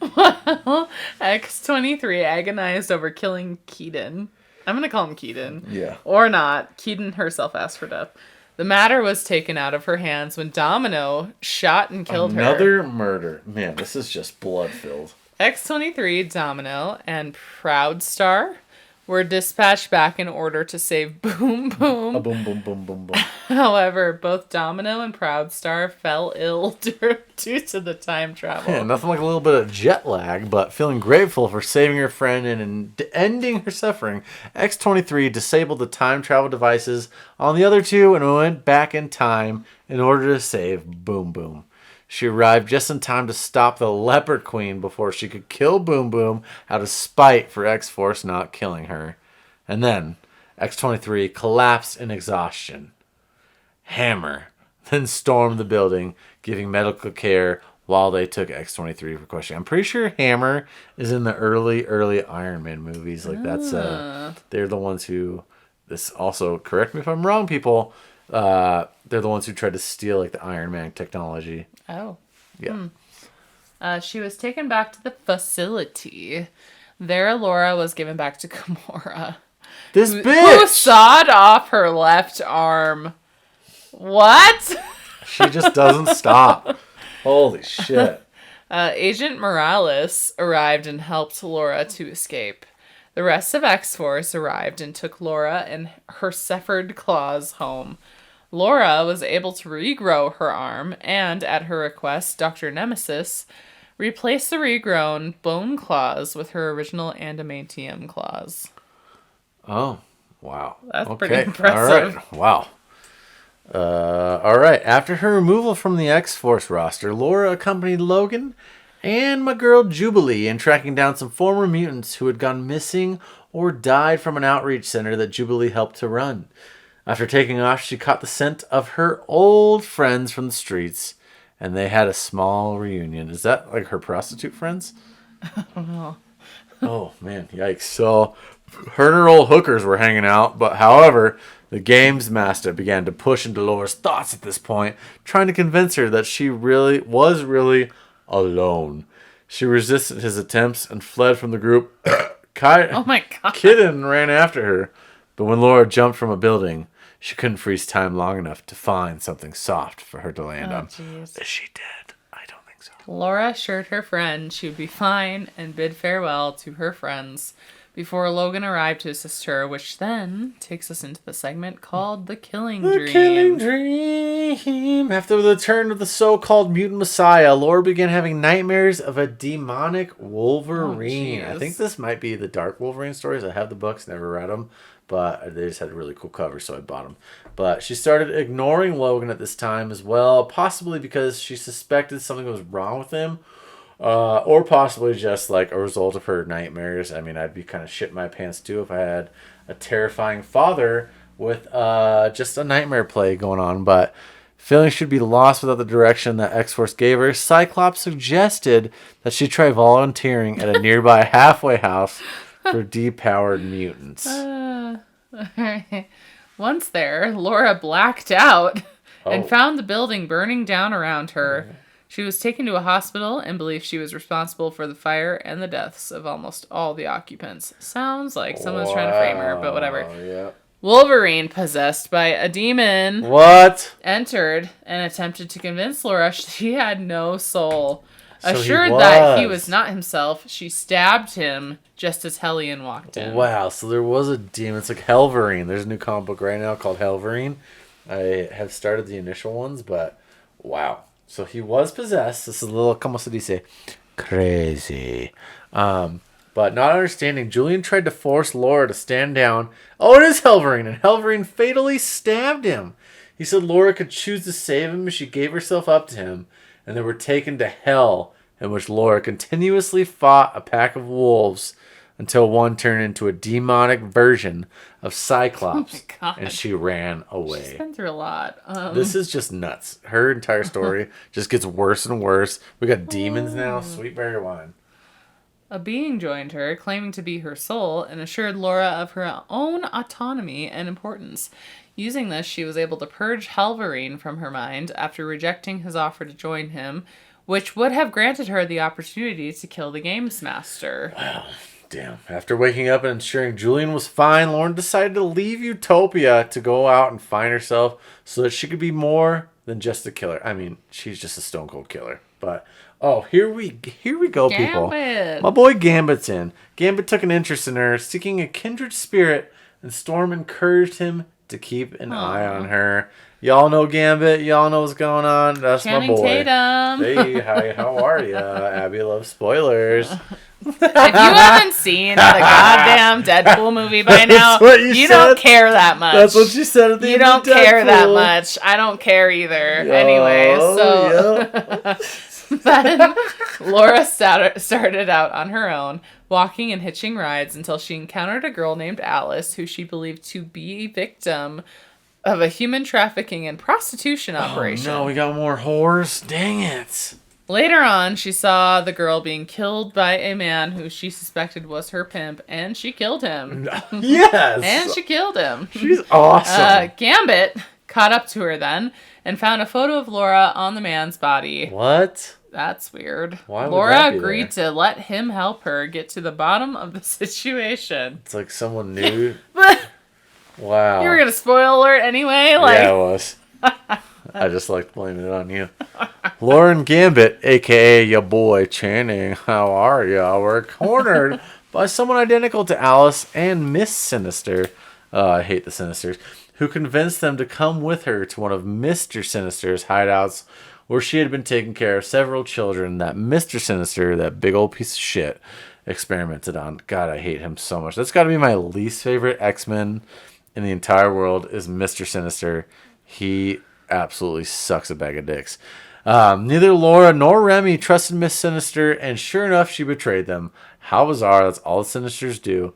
Well, X-23 agonized over killing Keaton. I'm going to call him Keaton. Yeah. Or not. Keaton herself asked for death. The matter was taken out of her hands when Domino shot and killed her. Another murder. Man, this is just blood-filled. X-23, Domino, and Proudstar were dispatched back in order to save Boom Boom. A boom, boom, boom, boom, boom. However, both Domino and Proudstar fell ill due to the time travel. Yeah, nothing like a little bit of jet lag, but feeling grateful for saving her friend and ending her suffering, X-23 disabled the time travel devices on the other two and went back in time in order to save Boom Boom. She arrived just in time to stop the Leopard Queen before she could kill Boom Boom out of spite for X-Force not killing her. And then X-23 collapsed in exhaustion. Hammer then stormed the building, giving medical care while they took X-23 for questioning. I'm pretty sure Hammer is in the early Iron Man movies. Like that's they're the ones who. This also, correct me if I'm wrong, people. They're the ones who tried to steal like the Iron Man technology. Oh. Yeah. She was taken back to the facility. There, Laura was given back to Gamora. This Who bitch! sawed off her left arm. What? She just doesn't stop. Holy shit. Agent Morales arrived and helped Laura to escape. The rest of X-Force arrived and took Laura and her severed claws home. Laura was able to regrow her arm, and at her request, Dr. Nemesis replaced the regrown bone claws with her original adamantium claws. Oh, wow. That's pretty impressive. All right. Wow. All right. After her removal from the X-Force roster, Laura accompanied Logan and my girl Jubilee in tracking down some former mutants who had gone missing or died from an outreach center that Jubilee helped to run. After taking off, she caught the scent of her old friends from the streets, and they had a small reunion. Is that like her prostitute friends? I don't know. Oh, man. Yikes. So her and her old hookers were hanging out, but however, the games master began to push into Laura's thoughts at this point, trying to convince her that she was really alone. She resisted his attempts and fled from the group. Oh my god. Kitten ran after her, but when Laura jumped from a building, she couldn't freeze time long enough to find something soft for her to land on. Geez. Is she dead? I don't think so. Laura assured her friend she would be fine and bid farewell to her friends before Logan arrived to assist her, which then takes us into the segment called The Killing Dream. The Killing Dream. After the return of the so-called mutant messiah, Laura began having nightmares of a demonic Wolverine. Oh, I think this might be the Dark Wolverine stories. I have the books, never read them, but they just had a really cool cover, so I bought them. But she started ignoring Logan at this time as well, possibly because she suspected something was wrong with him. Or possibly just like a result of her nightmares. I mean, I'd be kind of shitting my pants too if I had a terrifying father with just a nightmare play going on. But feeling she'd be lost without the direction that X-Force gave her, Cyclops suggested that she try volunteering at a nearby halfway house for depowered mutants. Alright. Once there, Laura blacked out and found the building burning down around her. She was taken to a hospital and believed she was responsible for the fire and the deaths of almost all the occupants. Sounds like someone's trying to frame her, but whatever. Yeah. Wolverine, possessed by a demon, entered and attempted to convince Laura she had no soul. Assured that he was not himself, she stabbed him just as Hellion walked in. Wow, so there was a demon. It's like Helverine. There's a new comic book right now called Helverine. I have started the initial ones, but wow. So he was possessed. This is a little, como se dice, crazy. But not understanding, Julian tried to force Laura to stand down. Oh, it is Wolverine, and Wolverine fatally stabbed him. He said Laura could choose to save him if she gave herself up to him, and they were taken to hell, in which Laura continuously fought a pack of wolves until one turned into a demonic version of Cyclops, and she ran away. She's been through a lot. This is just nuts. Her entire story just gets worse and worse. We got demons now. Sweet berry wine. A being joined her, claiming to be her soul, and assured Laura of her own autonomy and importance. Using this, she was able to purge Wolverine from her mind after rejecting his offer to join him, which would have granted her the opportunity to kill the Games Master. Wow. Damn. After waking up and ensuring Julian was fine, Lauren decided to leave Utopia to go out and find herself so that she could be more than just a killer. I mean, she's just a stone cold killer. But, here we go, people. Gambit. My boy Gambit's in. Gambit took an interest in her, seeking a kindred spirit, and Storm encouraged him to keep an eye on her. Y'all know Gambit. Y'all know what's going on. That's Channing my boy. Tatum. Hey, hi, how are ya? Abby loves spoilers. If you haven't seen the goddamn Deadpool movie by now, you don't care that much. That's what she said at the You end don't of Deadpool. care that much. I don't care either. Anyway, so then Laura started out on her own, walking and hitching rides until she encountered a girl named Alice, who she believed to be a victim of a human trafficking and prostitution operation. Oh no, we got more whores. Dang it. Later on, she saw the girl being killed by a man who she suspected was her pimp, and she killed him. Yes! And she killed him. She's awesome. Gambit caught up to her then and found a photo of Laura on the man's body. What? That's weird. Why would Laura that be agreed to let him help her get to the bottom of the situation. It's like someone new. Wow. You were going to spoil alert anyway? Yeah, I was. I just like blaming it on you. Lauren Gambit, a.k.a. your boy Channing, how are ya? We're cornered by someone identical to Alice and Miss Sinister. I hate the Sinisters. Who convinced them to come with her to one of Mr. Sinister's hideouts, where she had been taking care of several children that Mr. Sinister, that big old piece of shit, experimented on. God, I hate him so much. That's got to be my least favorite X-Men in the entire world is Mr. Sinister. He absolutely sucks a bag of dicks. Neither Laura nor Remy trusted Miss Sinister, and sure enough, she betrayed them. How bizarre, that's all the Sinisters do.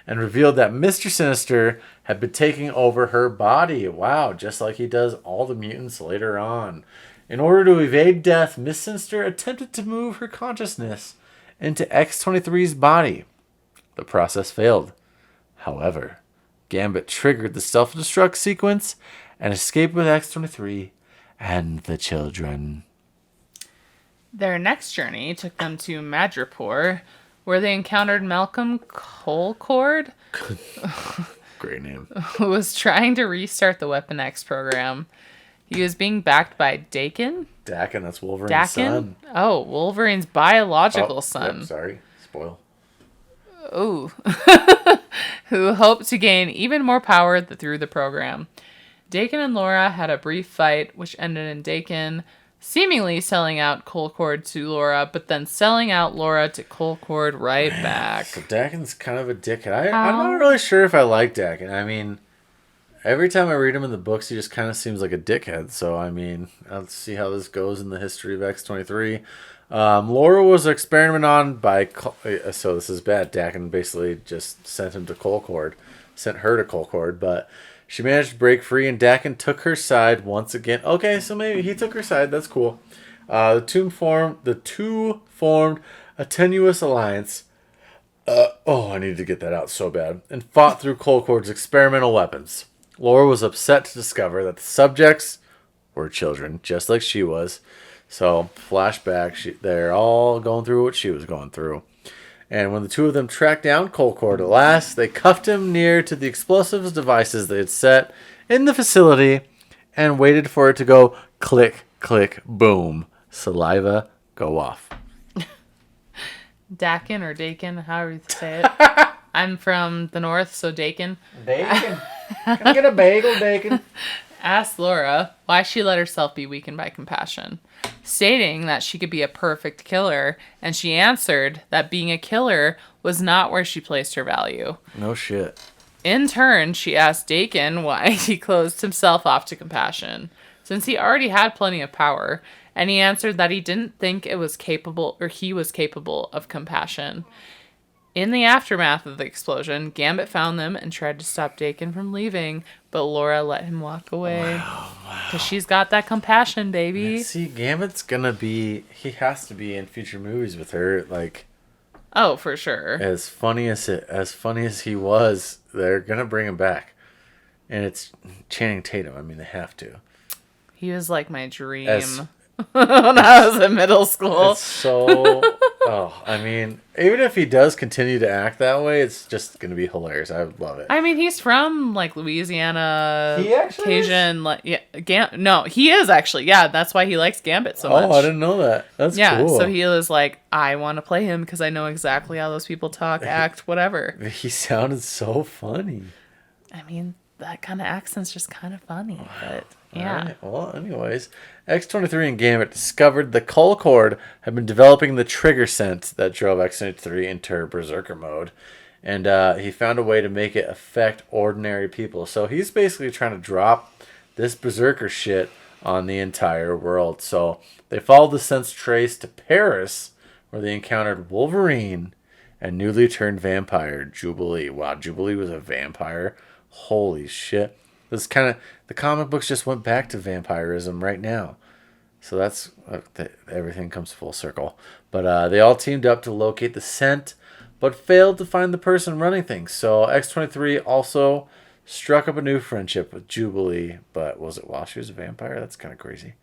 And revealed that Mr. Sinister had been taking over her body. Wow, just like he does all the mutants later on. In order to evade death, Miss Sinister attempted to move her consciousness into X-23's body. The process failed. However, Gambit triggered the self-destruct sequence and escaped with X-23 and the children. Their next journey took them to Madripoor, where they encountered Malcolm Colcord, Great name. who was trying to restart the Weapon X program. He was being backed by Dakin. Dakin, that's Wolverine's son. Oh, Wolverine's biological son. Yep, sorry, spoil. Ooh. Who hoped to gain even more power through the program. Dakin and Laura had a brief fight, which ended in Dakin seemingly selling out Colcord to Laura, but then selling out Laura to Colcord right back. So Dakin's kind of a dickhead. I'm not really sure if I like Dakin. I mean, every time I read him in the books, he just kind of seems like a dickhead. So, I mean, let's see how this goes in the history of X-23. Laura was experimented on by... So this is bad. Dakin basically just sent her to Colcord, but... She managed to break free, and Dakin took her side once again. Okay, so maybe he took her side. That's cool. The two formed a tenuous alliance. I needed to get that out so bad. And fought through Colcord's experimental weapons. Laura was upset to discover that the subjects were children, just like she was. So, flashback, they're all going through what she was going through. And when the two of them tracked down Colcord at last, they cuffed him near to the explosives devices they had set in the facility and waited for it to go click, click, boom. Saliva, go off. Dakin or Dakin, however you say it. I'm from the north, so Dakin. Dakin. Can I get a bagel, Dakin? asked Laura why she let herself be weakened by compassion, stating that she could be a perfect killer, and she answered that being a killer was not where she placed her value. No shit. In turn, she asked Dakin why he closed himself off to compassion, since he already had plenty of power, and he answered that he didn't think he was capable of compassion. In the aftermath of the explosion, Gambit found them and tried to stop Dakin from leaving, but Laura let him walk away. Wow. Because she's got that compassion, baby. Yeah, see, Gambit's gonna be... He has to be in future movies with her, like... Oh, for sure. As funny as he was, they're gonna bring him back. And it's Channing Tatum. I mean, they have to. He was like my dream when I was in middle school. It's so... I mean, even if he does continue to act that way, it's just going to be hilarious. I would love it. I mean, he's from, like, Louisiana. He actually Cajun. Like, yeah, no, he is actually. Yeah, that's why he likes Gambit so much. Oh, I didn't know that. That's cool. So he was like, I want to play him because I know exactly how those people talk, act, whatever. He sounded so funny. I mean, that kind of accent's just kind of funny, but... Yeah. Right. Well, anyways, X-23 and Gambit discovered the Colcord had been developing the trigger scent that drove X-23 into berserker mode. And he found a way to make it affect ordinary people. So he's basically trying to drop this berserker shit on the entire world. So they followed the scent's trace to Paris, where they encountered Wolverine and newly turned vampire Jubilee. Wow, Jubilee was a vampire? Holy shit. This kind of... The comic books just went back to vampirism right now. So that's... everything comes full circle. But they all teamed up to locate the scent, but failed to find the person running things. So X-23 also struck up a new friendship with Jubilee. But was it while she was a vampire? That's kind of crazy.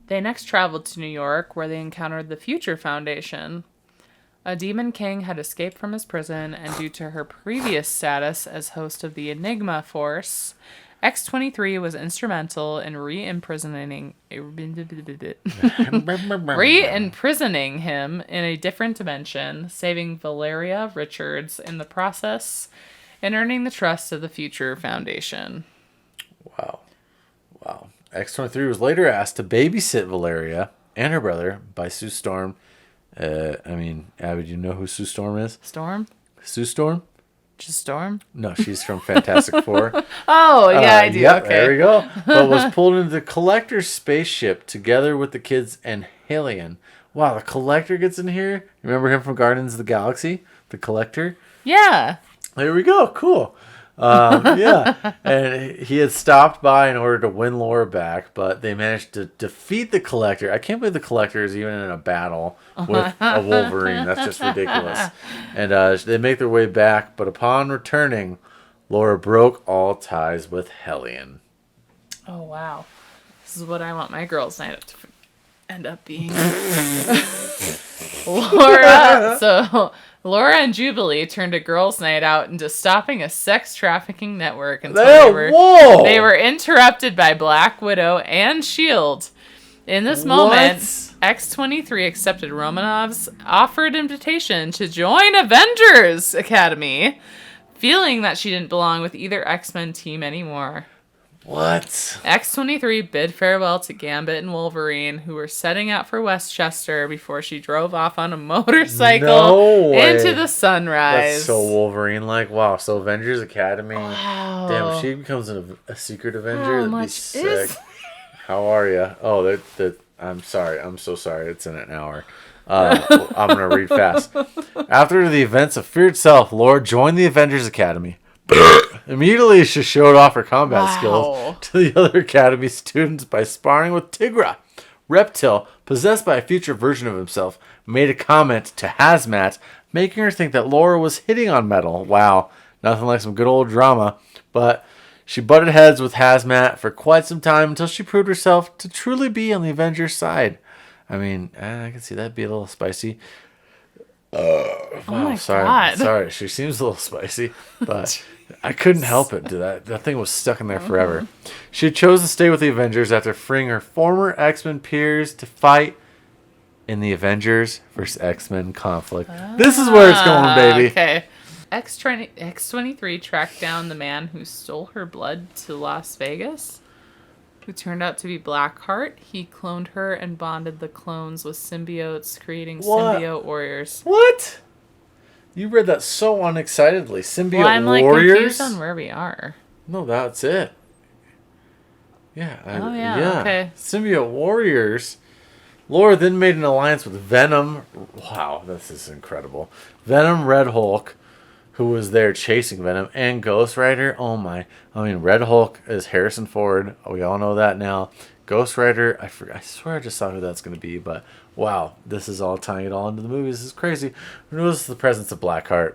They next traveled to New York, where they encountered the Future Foundation. A demon king had escaped from his prison, and due to her previous status as host of the Enigma Force, X-23 was instrumental in re-imprisoning him in a different dimension, saving Valeria Richards in the process, and earning the trust of the Future Foundation. Wow. X-23 was later asked to babysit Valeria and her brother by Sue Storm. Abby, do you know who Sue Storm is? Storm? Sue Storm? Just Storm? No, she's from Fantastic Four. Oh, yeah, I do. Yep, okay. There we go. But was pulled into the Collector's spaceship together with the kids and Halion. Wow, the Collector gets in here? Remember him from Guardians of the Galaxy? The Collector? Yeah. There we go. Cool. Yeah. And he had stopped by in order to win Laura back, but they managed to defeat the Collector. I can't believe the Collector is even in a battle with a Wolverine. That's just ridiculous. And they make their way back, but upon returning, Laura broke all ties with Halion. Oh, wow. This is what I want my girls' night to end up being. Laura and Jubilee turned a girls' night out into stopping a sex trafficking network until they were interrupted by Black Widow and S.H.I.E.L.D. In this moment, X-23 accepted Romanov's offered invitation to join Avengers Academy, feeling that she didn't belong with either X-Men team anymore. What? X-23 bid farewell to Gambit and Wolverine, who were setting out for Westchester before she drove off on a motorcycle into the sunrise. That's so Wolverine-like. Wow, so Avengers Academy. Wow. Damn, if she becomes a secret Avenger, that'd be sick. How are you? Oh, I'm sorry. I'm so sorry. It's in an hour. I'm going to read fast. After the events of Fear itself, Laura joined the Avengers Academy. Immediately, she showed off her combat skills to the other Academy students by sparring with Tigra. Reptile, possessed by a future version of himself, made a comment to Hazmat, making her think that Laura was hitting on Metal. Wow, nothing like some good old drama. But she butted heads with Hazmat for quite some time until she proved herself to truly be on the Avengers side. I mean, I can see that'd be a little spicy. God. Sorry. She seems a little spicy, but I couldn't help it. That thing was stuck in there forever. She chose to stay with the Avengers after freeing her former X-Men peers to fight in the Avengers vs. X-Men conflict. This is where it's going, baby. Okay. X-23 tracked down the man who stole her blood to Las Vegas, who turned out to be Blackheart. He cloned her and bonded the clones with symbiotes, creating symbiote warriors. What? You read that so unexcitedly. Symbiote well, I'm warriors? Like confused on where we are. No, that's it. Yeah. Okay. Symbiote warriors. Laura then made an alliance with Venom. Wow, this is incredible. Venom, Red Hulk, who was there chasing Venom, and Ghost Rider. Oh my. I mean, Red Hulk is Harrison Ford. We all know that now. Ghost Rider, I swear I just saw who that's going to be, but wow, this is all tying it all into the movies. This is crazy. Notice the presence of Blackheart.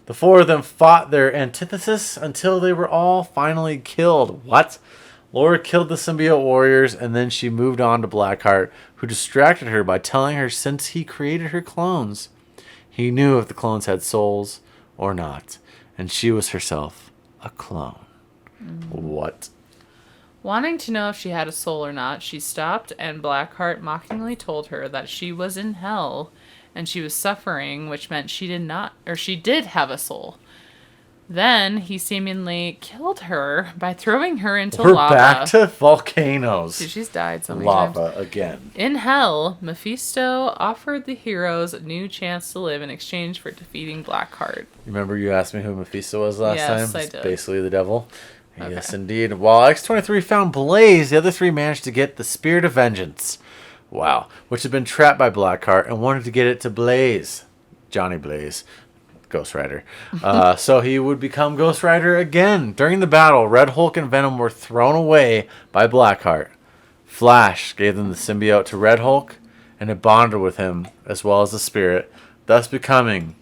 The four of them fought their antithesis until they were all finally killed. What? Laura killed the symbiote warriors, and then she moved on to Blackheart, who distracted her by telling her since he created her clones, he knew if the clones had souls or not, and she was herself a clone. What? Wanting to know if she had a soul or not, she stopped, and Blackheart mockingly told her that she was in hell, and she was suffering, which meant she did have a soul. Then he seemingly killed her by throwing her into lava. We're back to volcanoes. Dude, she's died so many times. Lava again. In hell, Mephisto offered the heroes a new chance to live in exchange for defeating Blackheart. Remember you asked me who Mephisto was last time? Yes, I did. Basically the devil. Okay. Yes, indeed. While X-23 found Blaze, the other three managed to get the Spirit of Vengeance. Wow. Which had been trapped by Blackheart and wanted to get it to Blaze. Johnny Blaze. Ghost Rider. So he would become Ghost Rider again. During the battle, Red Hulk and Venom were thrown away by Blackheart. Flash gave them the symbiote to Red Hulk, and it bonded with him as well as the spirit, thus becoming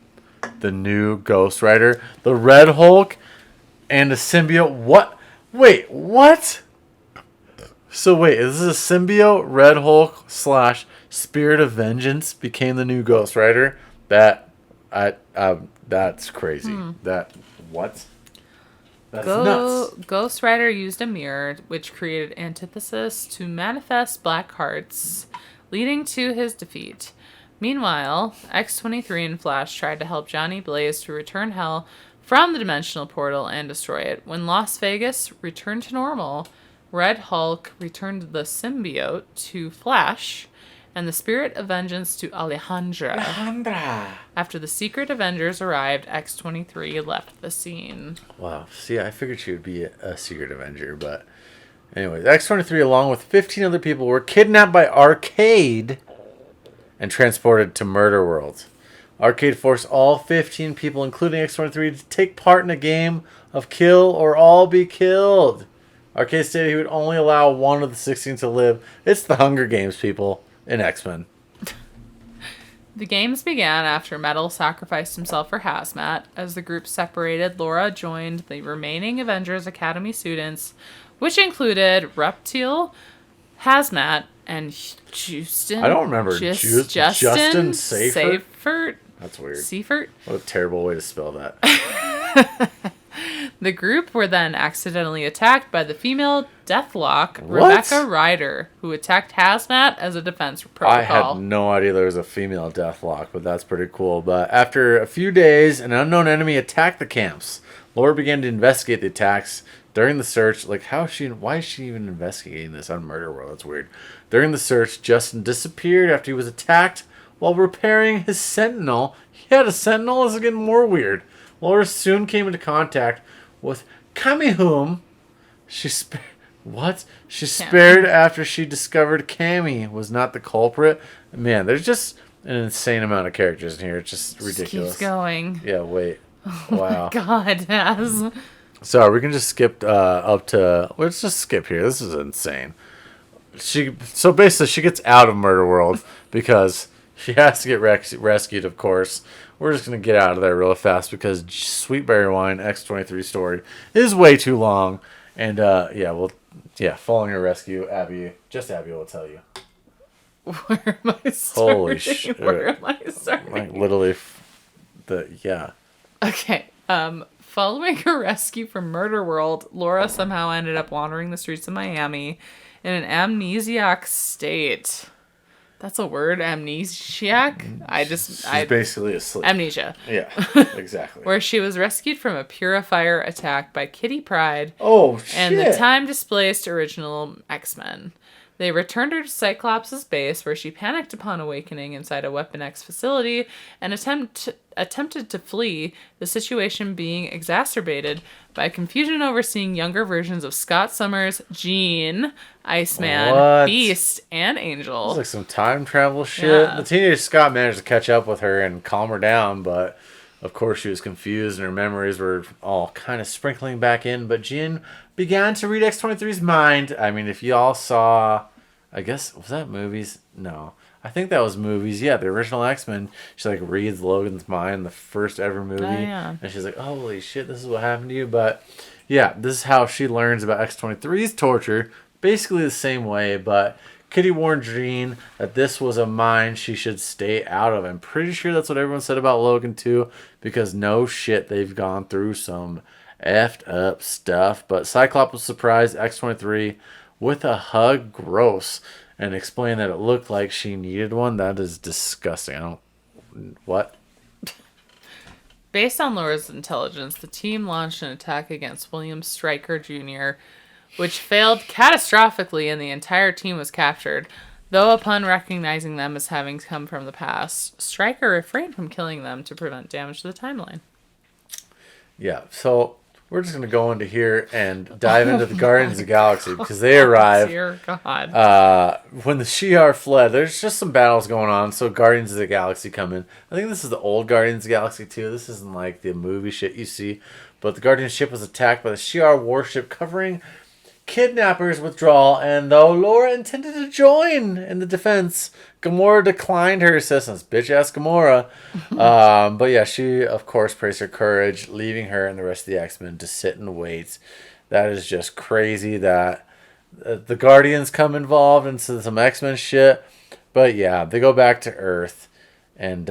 the new Ghost Rider. The Red Hulk and the symbiote. What? Wait, what? So wait, is this a symbiote? Red Hulk / Spirit of Vengeance became the new Ghost Rider? That's crazy. That what? That's nuts. Ghost Rider used a mirror, which created antithesis to manifest Blackheart's, leading to his defeat. Meanwhile, X-23 and Flash tried to help Johnny Blaze to return Hell from the dimensional portal and destroy it. When Las Vegas returned to normal, Red Hulk returned the symbiote to Flash and the Spirit of Vengeance to Alejandra. After the Secret Avengers arrived, X-23 left the scene. Wow. See, I figured she would be a Secret Avenger, but anyways, X-23 along with 15 other people were kidnapped by Arcade and transported to Murder World. Arcade forced all 15 people, including X-23, to take part in a game of kill or all be killed. Arcade stated he would only allow one of the 16 to live. It's the Hunger Games, people. In X-Men. The games began after Metal sacrificed himself for Hazmat. As the group separated, Laura joined the remaining Avengers Academy students, which included Reptile, Hazmat, and Justin. I don't remember. Justin Seifert. That's weird. Seifert? What a terrible way to spell that. The group were then accidentally attacked by the female Deathlock, Rebecca Ryder, who attacked Hazmat as a defense protocol. I had no idea there was a female Deathlock, but that's pretty cool. But after a few days, an unknown enemy attacked the camps. Laura began to investigate the attacks. During the search, why is she even investigating this on Murder World? That's weird. During the search, Justin disappeared after he was attacked while repairing his Sentinel. He had a Sentinel? This is getting more weird. Laura soon came into contact with Cammy, she spared after she discovered Cammy was not the culprit. Man, there's just an insane amount of characters in here. It's just ridiculous. Keeps going. Yeah, wait. Oh Wow. My God, Naz. Sorry, we can just skip up to... Let's just skip here. This is insane. So basically, she gets out of Murder World because she has to get rescued, of course. We're just going to get out of there real fast because Sweet Berry Wine X-23 story is way too long. And, following her rescue, Abby will tell you. Where am I starting? Holy shit. Where am I starting? Like, literally, Okay, following her rescue from Murder World, Laura somehow ended up wandering the streets of Miami in an amnesiac state. That's a word, amnesiac? She's basically asleep. Amnesia. Yeah, exactly. Where she was rescued from a purifier attack by Kitty Pryde. Oh, shit. And the time-displaced original X-Men. They returned her to Cyclops' base, where she panicked upon awakening inside a Weapon X facility and attempted to flee, the situation being exacerbated by confusion over seeing younger versions of Scott Summers, Jean, Iceman, Beast, and Angel. It's like some time travel shit. Yeah. The teenage Scott managed to catch up with her and calm her down, but of course she was confused and her memories were all kind of sprinkling back in. But Jean began to read X-23's mind. I mean, if y'all saw, I guess, was that movies? No. I think that was movies. Yeah, the original X-Men. She like reads Logan's mind, the first ever movie. Oh, yeah. And she's like, holy shit, this is what happened to you. But yeah, this is how she learns about X-23's torture. Basically the same way, but Kitty warned Jean that this was a mind she should stay out of. I'm pretty sure that's what everyone said about Logan too, because no shit, they've gone through some effed up stuff. But Cyclops was surprised X-23 with a hug, gross, and explained that it looked like she needed one. That is disgusting. What? Based on Laura's intelligence, the team launched an attack against William Stryker Jr., which failed catastrophically, and the entire team was captured. Though upon recognizing them as having come from the past, Stryker refrained from killing them to prevent damage to the timeline. Yeah, so we're just going to go into here and dive into the Guardians of the Galaxy, because they arrive. Dear God. When the Shi'ar fled, there's just some battles going on, so Guardians of the Galaxy come in. I think this is the old Guardians of the Galaxy too. This isn't like the movie shit you see. But the Guardian ship was attacked by the Shi'ar warship covering kidnappers' withdrawal, and though Laura intended to join in the defense, Gamora declined her assistance. Bitch-ass Gamora. But yeah, she, of course, praised her courage, leaving her and the rest of the X-Men to sit and wait. That is just crazy that the Guardians come involved into some X-Men shit. But yeah, they go back to Earth, and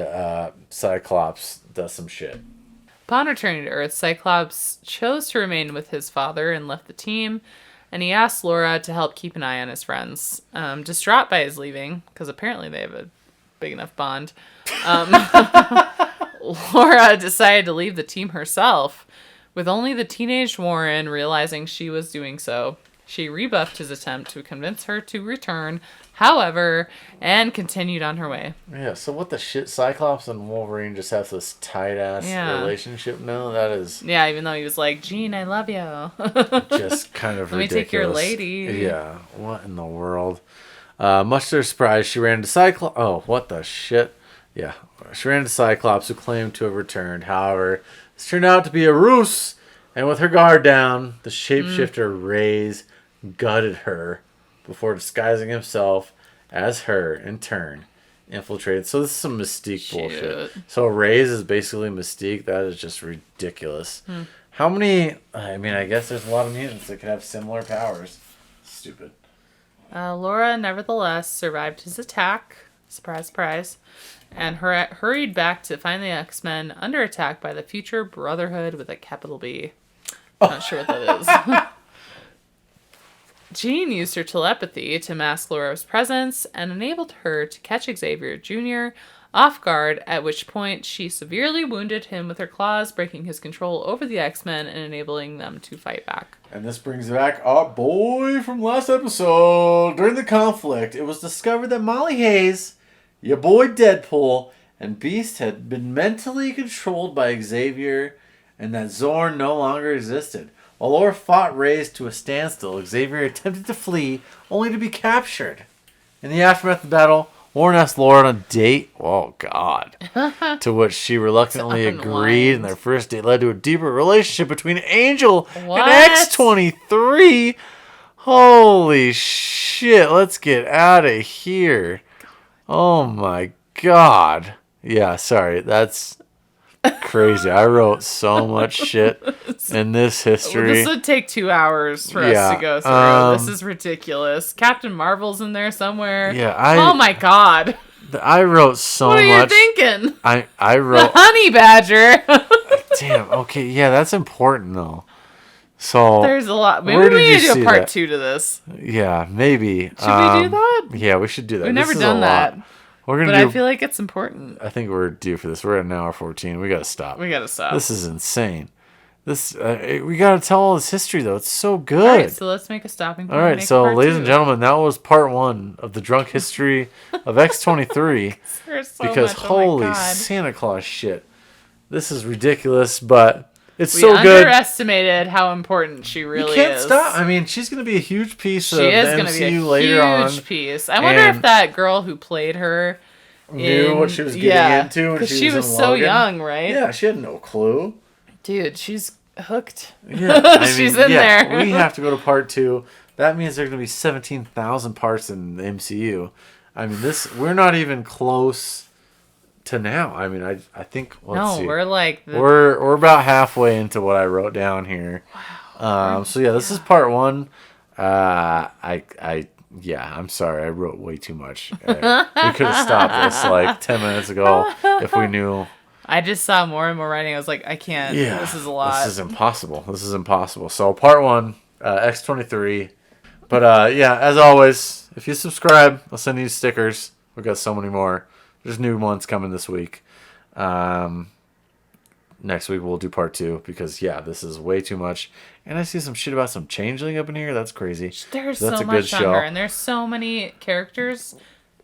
Cyclops does some shit. Upon returning to Earth, Cyclops chose to remain with his father and left the team, and he asked Laura to help keep an eye on his friends. Distraught by his leaving, because apparently they have a big enough bond, Laura decided to leave the team herself. With only the teenage Warren realizing she was doing so, she rebuffed his attempt to convince her to return, however, and continued on her way. Yeah, so what the shit? Cyclops and Wolverine just have this tight-ass relationship now? That is... Yeah, even though he was like, Jean, I love you. Just kind of ridiculous. Let me take your lady. Yeah, what in the world? Much to her surprise, she ran into Cyclops... Oh, what the shit? Yeah, she ran into Cyclops, who claimed to have returned. However, this turned out to be a ruse, and with her guard down, the shapeshifter Reyes gutted her before disguising himself as her in turn infiltrated. So this is some Mystique bullshit. So Reyes is basically Mystique. That is just ridiculous. How many... I mean, I guess there's a lot of mutants that could have similar powers. Stupid. Laura nevertheless survived his attack. Surprise, surprise. And hurried back to find the X-Men under attack by the future Brotherhood with a capital B. Not sure what that is. Jean used her telepathy to mask Laura's presence and enabled her to catch Xavier Jr. off guard, at which point she severely wounded him with her claws, breaking his control over the X-Men and enabling them to fight back. And this brings back our boy from last episode. During the conflict, it was discovered that Molly Hayes, your boy Deadpool, and Beast had been mentally controlled by Xavier, and that Zorn no longer existed. While Laura fought Reyes to a standstill, Xavier attempted to flee, only to be captured. In the aftermath of the battle, Warren asked Laura on a date. Oh, God. To which she reluctantly agreed, and their first date led to a deeper relationship between Angel and X-23. Holy shit, let's get out of here. Oh, my God. Yeah, sorry, that's... crazy. I wrote so much shit in this history. This would take 2 hours for us to go through. This is ridiculous. Captain Marvel's in there somewhere. Yeah, oh my God. I wrote so much. What are you thinking? I wrote... The honey badger. Damn, okay, yeah, that's important though. So There's a lot. Maybe where we did need you to do see a part that? 2 to this. Yeah, maybe. Should we do that? Yeah, we should do that. We've This never is a done lot. that. We're gonna But do. I feel like it's important. I think we're due for this. We're at an hour 14. We gotta stop. We gotta stop. This is insane. This we gotta tell all this history though. It's so good. All right, so let's make a stopping point. All right, and make so part ladies 2. and gentlemen, that was part 1 of the drunk history of X-23. There's so Because much. Oh my holy God. Santa Claus shit, this is ridiculous, but it's We so good. underestimated how important she really You can't is. stop. I mean, she's gonna be a huge piece She of the is going to be a MCU later on. huge piece. I wonder And- if that girl who played her Knew what she was getting into when because she was in so Logan. young, right? Yeah, she had no clue. Dude, she's hooked. Yeah, I mean, She's in there. We have to go to part 2. That means there's gonna be 17,000 parts in the MCU. I mean, we're not even close to now. I mean, I think. Let's see. We're like We're about halfway into what I wrote down here. Wow. So yeah, this is part 1. I'm sorry, I wrote way too much. We could have stopped this like 10 minutes ago if we knew. I just saw more and more writing. I was like, I can't. Yeah, This is a lot. This is impossible. So part 1, X-23. But yeah, as always, if you subscribe, I'll send you stickers. We've got so many more. There's new ones coming this week. Next week we'll do part 2 because yeah, this is way too much. And I see some shit about some changeling up in here. That's crazy. There's So that's so a good much on show. her, and there's so many characters,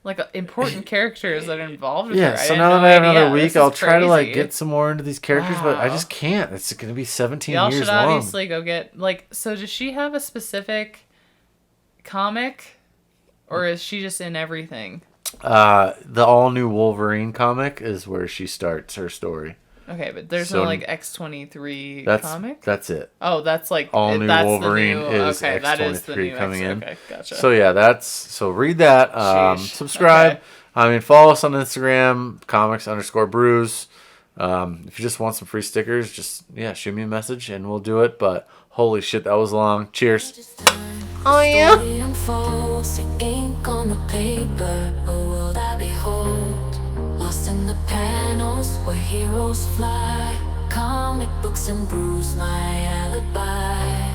like important characters that are involved with Yeah, her. so I now had that no I have idea. another This week, is I'll try to like crazy. get some more into these characters, but I Wow. just can't. It's going to be 17 Y'all years should long. obviously go get So does she have a specific comic, or is she just in everything? The all new Wolverine comic is where she starts her story. Okay, but there's So no like X-23 That's comic. That's it. Oh, that's like All new that's Wolverine the new, is okay, that is the X-23 new coming in. Okay, gotcha. So yeah, so read that. Sheesh. Subscribe. Okay. I mean, follow us on Instagram, comics_brews. If you just want some free stickers, just shoot me a message and we'll do it. But holy shit, that was long. Cheers. Oh yeah. Unfolds, ink on the paper, a world I behold. Lost in the panels where heroes fly. Comic books and brews, my alibi.